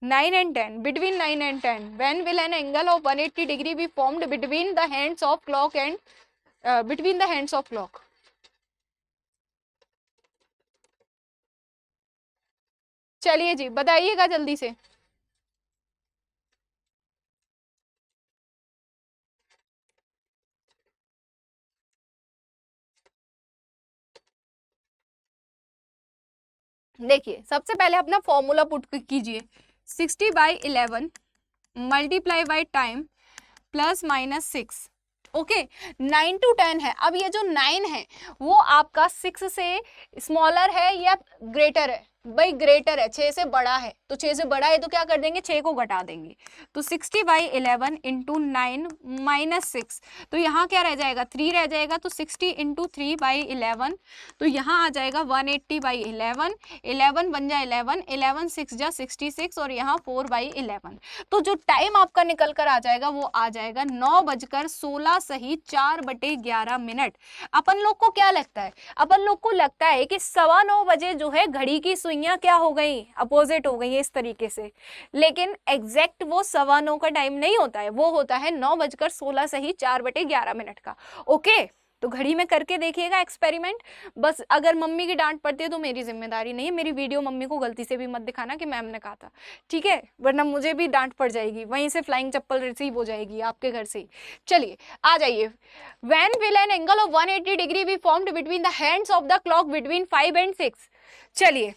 9 and 10, between 9 and 10, when will an angle of 180 degree be formed between the hands of clock and between the hands of clock? चलिए जी बताइएगा जल्दी से। देखिए सबसे पहले अपना फॉर्मूला पुट कीजिए, 60/11 multiply by time +/6। Okay 9 to 10 है। अब ये जो 9 है वो आपका 6 से स्मॉलर है या ग्रेटर है, भाई ग्रेटर है, 6 से बड़ा है। तो 6 से बड़ा है तो क्या कर देंगे, 6 को घटा देंगे। तो 60/11 × 9 - 6 तो यहाँ क्या रह जाएगा, 3 रह जाएगा। तो 60 × 3/11 तो यहाँ आ जाएगा 180/11, 11 बन जाए 11, 11 6 जा 66 और यहाँ 4/11। तो जो टाइम आपका निकल कर आ जाएगा वो आ जाएगा 9:16 सही 4/11। अपन लोग को क्या लगता है, अपन लोग को लगता है कि 9:15 बजे जो है घड़ी की सुइयां क्या हो गई, अपोजिट हो गई इस तरीके से। लेकिन एग्जैक्ट वो 9:15 का टाइम नहीं होता है, वो होता है 9:16 सही 4/11 का। ओके तो घड़ी में करके देखिएगा एक्सपेरिमेंट। बस अगर मम्मी की डांट पड़ती है तो मेरी जिम्मेदारी नहीं है, मेरी वीडियो मम्मी को गलती से भी मत दिखाना कि मैम ने कहा था, ठीक है, वरना मुझे भी डांट पड़ जाएगी, वहीं से फ्लाइंग चप्पल रिसीव हो जाएगी आपके घर से ही। चलिए आ जाइए, when will an angle of 180 degree be formed between the hands of the clock between 5 and 6। चलिए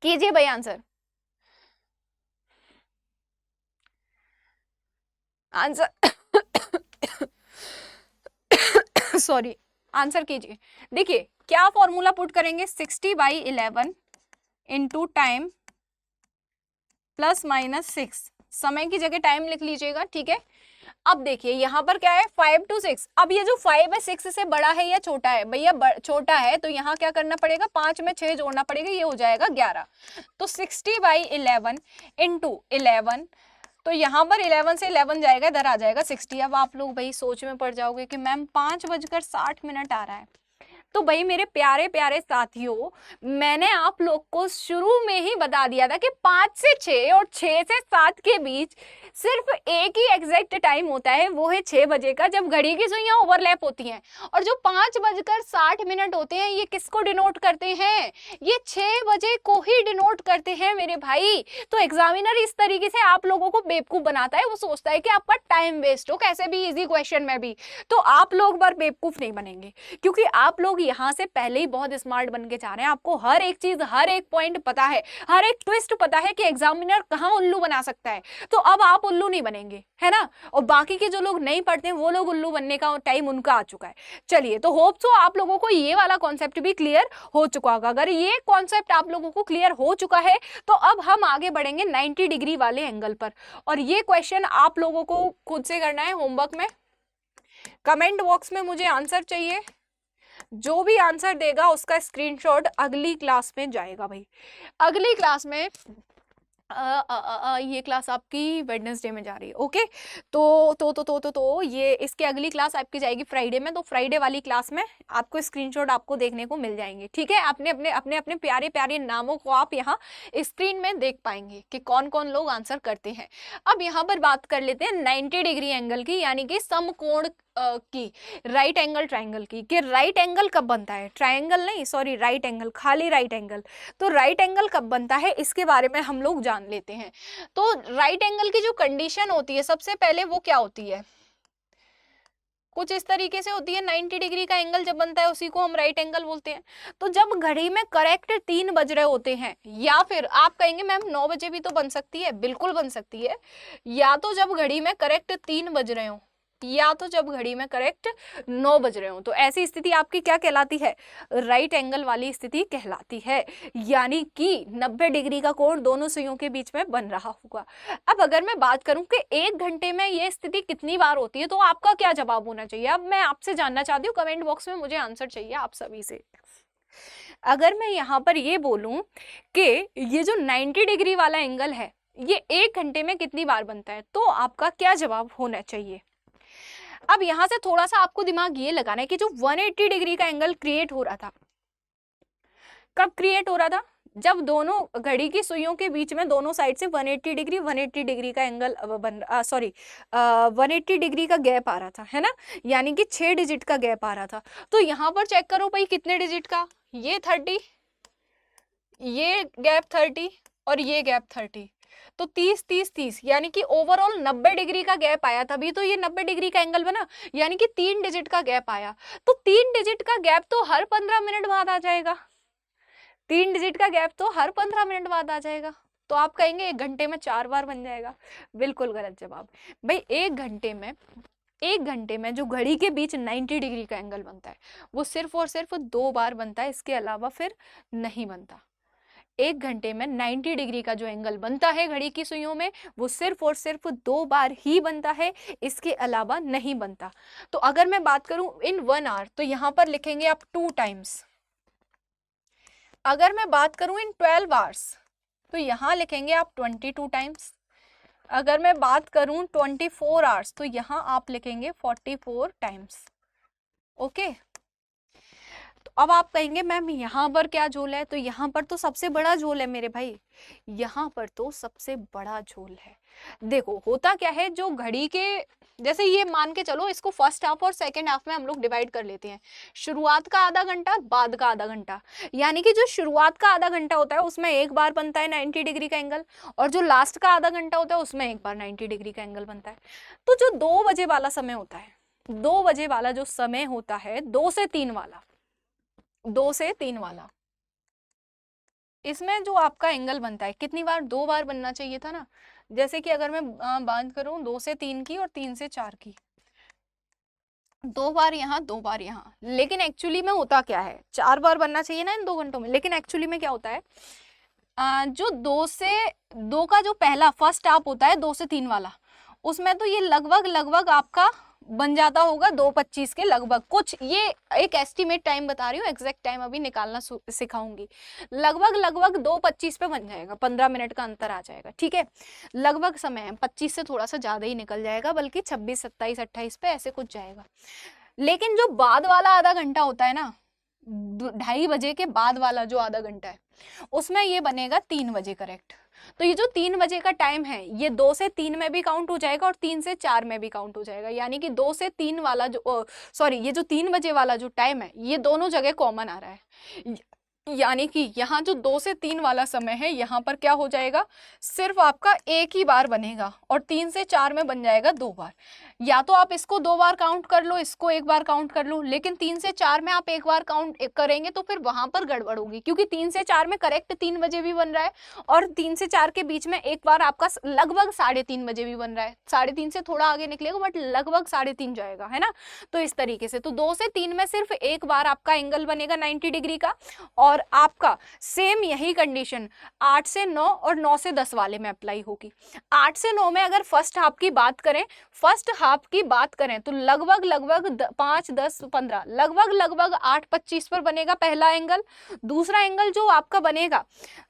कीजिए भाई आंसर, सॉरी आंसर कीजिए। देखिए क्या फॉर्मूला पुट करेंगे, 60/11 × टाइम +/6, समय की जगह टाइम लिख लीजिएगा, ठीक है। अब देखिए यहाँ पर क्या है 5 to 6। अब ये जो 5 है 6 से बड़ा है या छोटा है, भैया छोटा है तो यहाँ क्या करना पड़ेगा, 5 में 6 जोड़ना पड़ेगा, ये हो जाएगा 11। तो 60/11 × 11 तो यहाँ पर 11 से 11 जाएगा, इधर आ जाएगा 60। अब आप लोग भाई सोच में पड़ जाओगे कि मैम 5:60 आ रहा है। तो भाई मेरे प्यारे प्यारे साथियों, मैंने आप लोग को शुरू में ही बता दिया था कि 5 से 6 और 6 से 7 के बीच सिर्फ एक ही एग्जैक्ट टाइम होता है, वो है 6 बजे का, जब घड़ी की सुइयां ओवरलैप होती हैं। और जो 5:60 होते हैं ये किसको डिनोट करते हैं, ये 6 बजे को ही डिनोट करते हैं मेरे भाई। तो एग्जामिनर इस तरीके से आप लोगों को बेवकूफ बनाता है, वो सोचता है कि आपका टाइम वेस्ट हो, कैसे भी इजी क्वेश्चन में भी। तो आप लोग बार बेवकूफ नहीं बनेंगे, क्योंकि आप लोग यहाँ से पहले ही बहुत स्मार्ट बन के जा रहे हैं। आपको हर एक चीज, हर एक पॉइंट पता है, हर एक ट्विस्ट पता है कि एग्जामिनर कहाँ उल्लू बना सकता है। तो अब आप उल्लू नहीं बनेंगे, है ना। और बाकी के जो लोग नहीं पढ़ते हैं वो लोग उल्लू बनने का टाइम उनका आ चुका है। चलिए तो होप सो आप लोगों को ये वाला कॉन्सेप्ट भी क्लियर हो चुका होगा। अगर ये कॉन्सेप्ट आप लोगों को क्लियर हो चुका है तो अब हम आगे बढ़ेंगे 90 डिग्री वाले एंगल पर। और ये क्वेश्चन आप लोगों को खुद से करना है होमवर्क में। कमेंट बॉक्स में मुझे आंसर चाहिए, जो भी आंसर देगा उसका स्क्रीनशॉट अगली क्लास में जाएगा भाई। अगली क्लास में ये क्लास आपकी वेडनेसडे में जा रही है, ओके। तो ये इसके अगली क्लास आपकी जाएगी फ्राइडे में, तो फ्राइडे वाली क्लास में आपको स्क्रीनशॉट आपको देखने को मिल जाएंगे, ठीक है। अपने अपने अपने अपने प्यारे प्यारे नामों को आप यहाँ स्क्रीन में देख पाएंगे कि कौन कौन लोग आंसर करते हैं। अब यहाँ पर बात कर लेते हैं 90 डिग्री एंगल की, यानी कि समकोण की, राइट एंगल ट्राइंगल की, कि राइट एंगल कब बनता है, ट्राइंगल नहीं सॉरी, राइट एंगल, खाली राइट एंगल। तो राइट एंगल कब बनता है इसके बारे में हम लोग जान लेते हैं। तो राइट एंगल की जो कंडीशन होती है सबसे पहले वो क्या होती है, कुछ इस तरीके से होती है। 90 डिग्री का एंगल जब बनता है उसी को हम राइट एंगल बोलते हैं। तो जब घड़ी में करेक्ट 3 बज रहे होते हैं, या फिर आप कहेंगे मैम 9 बजे भी तो बन सकती है, बिल्कुल बन सकती है। या तो जब घड़ी में करेक्ट 3 बज रहे हो, या तो जब घड़ी में करेक्ट 9 बज रहे हो, तो ऐसी स्थिति आपकी क्या कहलाती है, राइट एंगल वाली स्थिति कहलाती है। यानी कि 90 डिग्री का कोण दोनों सुइयों के बीच में बन रहा होगा। अब अगर मैं बात करूं कि 1 घंटे में ये स्थिति कितनी बार होती है, तो आपका क्या जवाब होना चाहिए। अब मैं आपसे जानना चाहती हूँ, कमेंट बॉक्स में मुझे आंसर चाहिए आप सभी से। अगर मैं यहाँ पर ये बोलूं कि ये जो 90 डिग्री वाला एंगल है ये 1 घंटे में कितनी बार बनता है, तो आपका क्या जवाब होना चाहिए। अब यहां से थोड़ा सा आपको दिमाग ये लगाना है कि जो 180 डिग्री का एंगल क्रिएट हो रहा था, कब क्रिएट हो रहा था, जब दोनों घड़ी की सुइयों के बीच में दोनों साइड से 180 डिग्री का एंगल 180 डिग्री का गैप आ रहा था, है ना, यानी कि 6 डिजिट का गैप आ रहा था। तो यहाँ पर चेक करो भाई कितने डिजिट का, ये 30, ये गैप 30 और ये गैप 30, तो 30 30 30, यानी कि ओवरऑल 90 डिग्री का गैप आया, तभी तो ये 90 डिग्री का एंगल बना, यानी कि 3 डिजिट का गैप आया। तो 3 डिजिट का गैप तो हर 15 मिनट बाद आ जाएगा, 3 डिजिट का गैप तो हर 15 मिनट बाद आ जाएगा। तो आप कहेंगे 1 घंटे में 4 बार बन जाएगा, बिल्कुल गलत जवाब भाई। 1 घंटे में जो घड़ी के बीच 90 डिग्री का एंगल बनता है वो सिर्फ और सिर्फ 2 बार बनता है, इसके अलावा फिर नहीं बनता। 1 घंटे में 90 डिग्री का जो एंगल बनता है घड़ी की सुइयों में वो सिर्फ और सिर्फ 2 बार ही बनता है, इसके अलावा नहीं बनता। तो अगर मैं बात करूं इन 1 आवर, तो यहाँ पर लिखेंगे आप 2 टाइम्स। अगर मैं बात करूं इन 12 आवर्स, तो यहाँ लिखेंगे आप 22 टाइम्स। अगर मैं बात करूं 24 आवर्स, तो यहाँ आप लिखेंगे 44 टाइम्स, ओके। तो अब आप कहेंगे मैम यहाँ पर क्या झोल है, तो यहाँ पर तो सबसे बड़ा झोल है मेरे भाई, यहाँ पर तो सबसे बड़ा झोल है। देखो होता क्या है, जो घड़ी के जैसे ये मान के चलो, इसको फर्स्ट हाफ और सेकंड हाफ में हम लोग डिवाइड कर लेते हैं, शुरुआत का आधा घंटा, बाद का आधा घंटा। यानी कि जो शुरुआत का आधा घंटा होता है उसमें 1 बार बनता है 90 डिग्री का एंगल, और जो लास्ट का आधा घंटा होता है उसमें 1 बार 90 डिग्री का एंगल बनता है। तो जो 2 बजे वाला समय होता है, 2 बजे वाला जो समय होता है, 2 से 3 वाला, 2 से 3 वाला, इसमें जो आपका एंगल बनता है कितनी बार, 2 बार बनना चाहिए था ना। जैसे कि अगर मैं बात करूं 2 से 3 की और 3 से 4 की, 2 बार यहाँ 2 बार यहाँ, लेकिन एक्चुअली में होता क्या है, 4 बार बनना चाहिए ना इन 2 घंटों में, लेकिन एक्चुअली में क्या होता है, जो 2 से 2 का जो पहला फर्स्ट हाफ होता है 2 से 3 वाला, उसमें तो ये लगभग आपका बन जाता होगा 2:25 के लगभग, कुछ ये एक एस्टिमेट टाइम बता रही हूँ, एग्जैक्ट टाइम अभी निकालना सिखाऊंगी। लगभग 2:25 पे बन जाएगा, 15 मिनट का अंतर आ जाएगा, ठीक है। लगभग समय है, 25 से थोड़ा सा ज्यादा ही निकल जाएगा, बल्कि 26 27 28 पे ऐसे कुछ जाएगा। लेकिन जो बाद वाला आधा घंटा होता है ना, 2:30 बजे के बाद वाला जो आधा घंटा है, उसमें ये बनेगा 3 बजे करेक्ट। तो ये जो 3 बजे का टाइम है ये 2 से 3 में भी काउंट हो जाएगा और 3 से 4 में भी काउंट हो जाएगा। यानी कि 2 से 3 वाला जो सॉरी ये जो 3 बजे वाला जो टाइम है ये दोनों जगह कॉमन आ रहा है। यानी कि यहाँ जो 2 से 3 वाला समय है यहाँ पर क्या हो जाएगा, सिर्फ आपका एक ही बार बनेगा, और 3 से 4 में बन जाएगा 2 बार। या तो आप इसको 2 बार काउंट कर लो, इसको 1 बार काउंट कर लो, लेकिन 3 से 4 में आप 1 बार काउंट करेंगे तो फिर वहां पर गड़बड़ होगी, क्योंकि 3 से 4 में करेक्ट 3 बजे भी बन रहा है, और 3 से 4 के बीच में एक बार आपका लगभग 3:30 बजे भी बन रहा है। 3:30 से थोड़ा आगे निकलेगा बट लगभग 3:30 जाएगा, है ना। तो इस तरीके से तो 2 से 3 में सिर्फ एक बार आपका एंगल बनेगा 90 डिग्री का, और आपका सेम यही कंडीशन 8 से 9 और 9 से 10 वाले में अप्लाई होगी। 8 से 9 में अगर फर्स्ट हाफ की बात करें, तो लगभग 5 10 15 लगभग 8:25 पर बनेगा पहला एंगल। दूसरा एंगल जो आपका बनेगा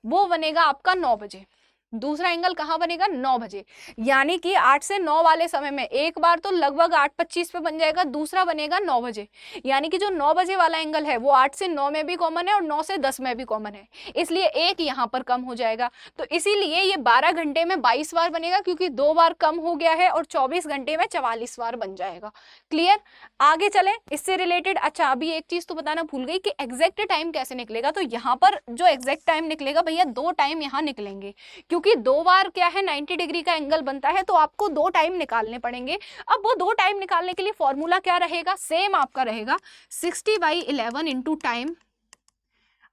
वो बनेगा आपका 9 बजे, दूसरा एंगल कहाँ बनेगा? 9 बजे, यानी कि 8 से 9 वाले समय में एक बार तो लगभग 8:25 पे बन जाएगा, दूसरा बनेगा 9 बजे, यानी कि जो 9 बजे वाला एंगल है वो 8 से 9 में भी कॉमन है और 9 से 10 में भी कॉमन है, इसलिए एक यहाँ पर कम हो जाएगा। तो इसीलिए ये 12 घंटे में 22 बार बनेगा, क्योंकि 2 बार कम हो गया है, और 24 घंटे में 44 बार बन जाएगा। क्लियर? आगे चले इससे रिलेटेड। अच्छा, अभी एक चीज तो बताना भूल गई कि एग्जैक्ट टाइम कैसे निकलेगा। तो यहाँ पर जो एग्जैक्ट टाइम निकलेगा भैया, 2 टाइम यहाँ निकलेंगे, क्योंकि 2 बार क्या है 90 डिग्री का एंगल बनता है, तो आपको 2 टाइम निकालने पड़ेंगे। अब वो 2 टाइम निकालने के लिए फॉर्मूला क्या रहेगा? सेम आपका रहेगा 60/11 इंटू टाइम।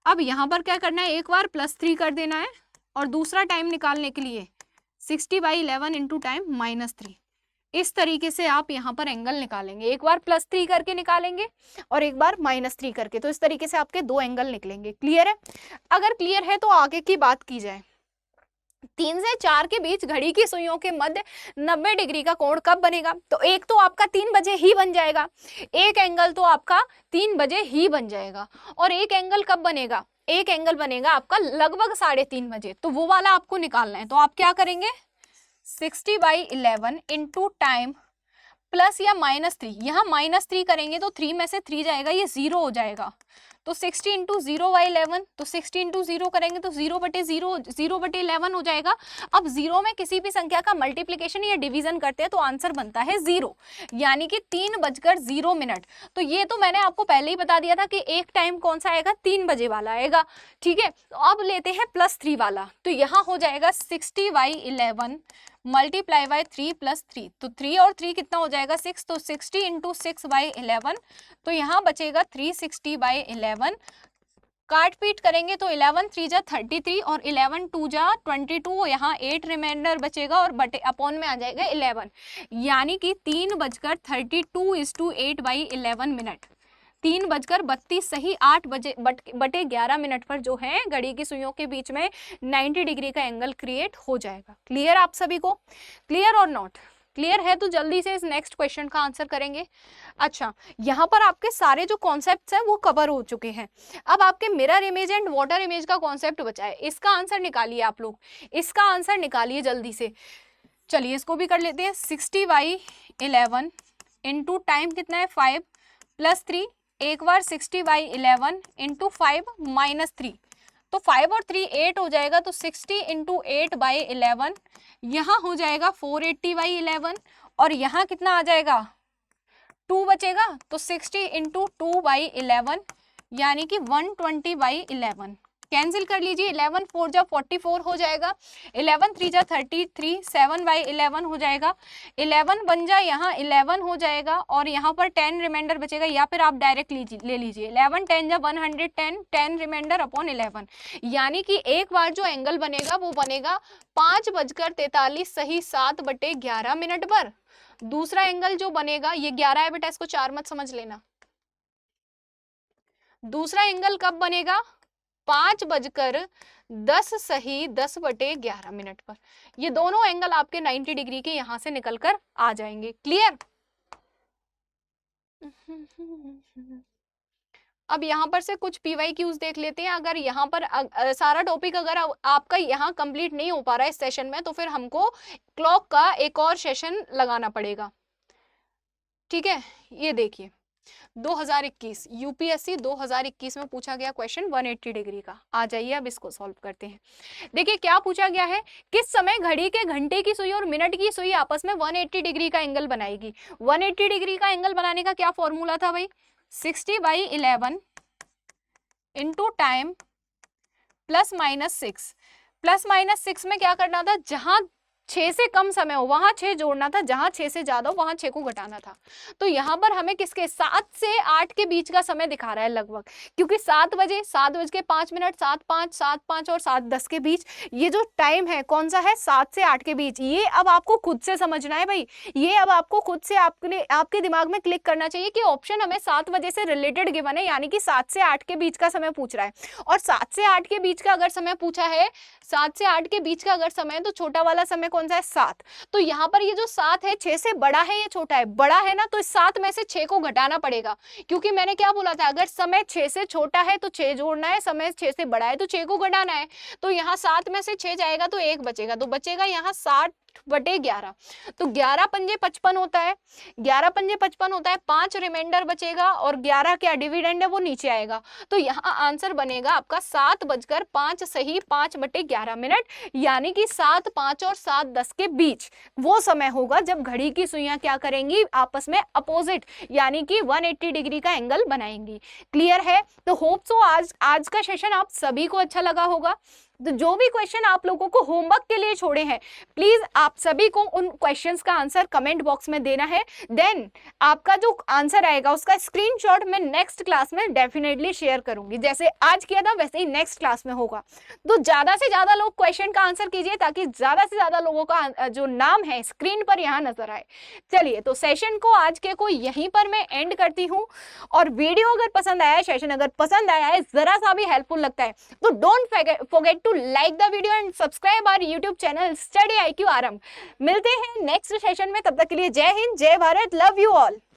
अब यहाँ पर क्या करना है, एक बार +3 कर देना है, और दूसरा टाइम निकालने के लिए 60/11 इंटू टाइम -3। इस तरीके से आप यहाँ पर एंगल निकालेंगे, एक बार +3 करके निकालेंगे और एक बार -3 करके, तो इस तरीके से आपके 2 एंगल निकलेंगे। क्लियर है? अगर क्लियर है तो आगे की बात की जाए। 3 से 4 के बीच घड़ी की सुइयों के मध्य 90 डिग्री का कोण कब बनेगा? तो एक तो आपका 3 बजे ही बन जाएगा, एक एंगल तो आपका 3 बजे ही बन जाएगा, और एक एंगल कब बनेगा? एक एंगल बनेगा आपका लगभग 3:30 बजे, तो वो वाला आपको निकालना है। तो आप क्या करेंगे, 60/11 इंटू टाइम प्लस या -3, यहाँ -3 करेंगे तो 3 में से 3 जाएगा, ये 0 हो जाएगा, तो 60 इंटू 0/11, तो 60 इंटू 0 करेंगे तो 0/0 0/11 हो जाएगा। अब 0 में किसी भी संख्या का मल्टीप्लिकेशन या डिवीजन करते हैं तो आंसर बनता है 0, यानी कि 3:0 तो ये तो मैंने आपको पहले ही बता दिया था कि एक टाइम कौन सा आएगा, 3 बजे वाला आएगा। ठीक है, तो अब लेते हैं +3 वाला, तो यहाँ हो जाएगा 60/11 मल्टीप्लाई बाय 3 + 3, तो 3 और 3 कितना हो जाएगा 6, तो 60 इंटू 6/11, तो यहाँ बचेगा 360/11। काट पीट करेंगे तो 11 3 जा 33 और 11 2 जा 22, यहाँ 8 रिमाइंडर बचेगा और बटे अपॉन में आ जाएगा 11, यानी कि 3:32:8/11 3:32 सही 8 बजे बटे 11 मिनट पर जो है घड़ी की सुइयों के बीच में 90 डिग्री का एंगल क्रिएट हो जाएगा। क्लियर आप सभी को? क्लियर और नॉट? क्लियर है तो जल्दी से इस नेक्स्ट क्वेश्चन का आंसर करेंगे। अच्छा, यहाँ पर आपके सारे जो कॉन्सेप्ट्स हैं वो कवर हो चुके हैं। अब आपके mirror image and water image का कॉन्सेप्ट बचा है, इसका आंसर निकालिए आप लोग, इसका आंसर निकालिए जल्दी से। चलिए इसको भी कर लेते हैं। 60/11 इंटू टाइम कितना है 5 + 3, एक बार 60/11 इंटू 5 -3, तो 5 और 3 8 हो जाएगा, तो 60 इंटू 8/11, यहाँ हो जाएगा 480/11, और यहाँ कितना आ जाएगा 2 बचेगा, तो 60 इंटू 2/11, यानी कि 120/11। कैंसिल कर लीजिए, 11 4 जा 44 हो जाएगा, 11 3 जा 33, 7/11 हो जाएगा, 11 बन जा यहाँ 11 हो जाएगा, और यहाँ पर 10 रिमाइंडर बचेगा, या फिर आप डायरेक्ट ले लीजिए 11 10 जा 110, 10 रिमाइंडर अपॉन 11, यानी कि एक बार जो एंगल बनेगा वो बनेगा 5:43 सही 7/11 पर। दूसरा एंगल जो बनेगा, ये 11 है बेटा, इसको 4 मत समझ लेना। दूसरा एंगल कब बनेगा 5:10 सही 10/11 पर। ये दोनों एंगल आपके 90 डिग्री के यहां से निकलकर आ जाएंगे। क्लियर? अब यहाँ पर से कुछ PYQs देख लेते हैं। अगर यहाँ पर सारा टॉपिक अगर आपका यहाँ कंप्लीट नहीं हो पा रहा है इस सेशन में, तो फिर हमको क्लॉक का एक और सेशन लगाना पड़ेगा। ठीक है, ये देखिए 2021 यूपीएससी 2021 में पूछा गया क्वेश्चन 180 डिग्री का। आ जाइए अब इसको सॉल्व करते हैं। देखिए क्या पूछा गया है, किस समय घड़ी के घंटे की सुई और मिनट की सुई आपस में 180 डिग्री का एंगल बनाएगी। 180 डिग्री का एंगल बनाने का क्या फॉर्मूला था भाई, 60/11 इंटू टाइम +-6। +-6 में क्या करना था, जहां 6 से कम समय हो वहां 6 जोड़ना था, जहां 6 से ज्यादा हो वहां 6 को घटाना था। तो यहाँ पर हमें किसके 7 से 8 के बीच का समय दिखा रहा है लगभग, क्योंकि 7 बजे 7:05 7:05 7:05 और 7:10 के बीच ये जो टाइम है कौन सा है 7 से 8 के बीच। ये अब आपको खुद से समझना है भाई, ये अब आपको खुद से आपके दिमाग में क्लिक करना चाहिए कि ऑप्शन हमें 7 बजे से रिलेटेड गिवन है, यानी कि 7 से 8 के बीच का समय पूछ रहा है। और 7 से 8 के बीच का अगर समय पूछा है, 7 से 8 के बीच का अगर समय है, तो छोटा वाला समय कौन सा है 7। तो यहाँ पर ये जो 7 है 6 से बड़ा है या छोटा है? बड़ा है ना, तो इस 7 में से 6 को घटाना पड़ेगा, क्योंकि मैंने क्या बोला था, अगर समय 6 से छोटा है तो 6 जोड़ना है, समय 6 से बड़ा है तो 6 को घटाना है। तो यहाँ 7 में से 6 जाएगा तो 1 बचेगा, तो बचेगा यहाँ 60/11। तो 11 पंजे 55 होता है, 11 पंजे 55 होता है, 5 रिमाइंडर बचेगा और 11 क्या डिविडेंड है वो नीचे आएगा। तो यहाँ आंसर बनेगा आपका 7:05 सही 5/11 मिनट, यानी कि 7, 5 और 7, 10 के बीच वो समय होगा जब घड़ी की सुइयां क्या करेंगी, आपस में अपोजिट यानी कि 180 डिग्री का एंगल बनाएंगी। क्लियर है? तो होप सो आज का सेशन आप सभी को अच्छा लगा होगा। तो जो भी क्वेश्चन आप लोगों को होमवर्क के लिए छोड़े हैं, प्लीज आप सभी को उन क्वेश्चंस का आंसर कमेंट बॉक्स में देना है। देन आपका जो आंसर आएगा उसका स्क्रीनशॉट मैं नेक्स्ट क्लास में डेफिनेटली शेयर करूंगी, जैसे आज किया था वैसे ही नेक्स्ट क्लास में होगा। तो ज्यादा से ज्यादा लोग क्वेश्चन का आंसर कीजिए ताकि ज्यादा से ज्यादा लोगों का जो नाम है स्क्रीन पर यहाँ नजर आए। चलिए, तो सेशन को आज के को यहीं पर मैं एंड करती हूँ। और वीडियो अगर पसंद आया है, सेशन अगर पसंद आया है, जरा सा भी हेल्पफुल लगता है, तो don't forget to like the video and subscribe our YouTube channel study IQ Aarambh. मिलते हैं नेक्स्ट सेशन में, तब तक के लिए जय हिंद, जय भारत, लव यू ऑल।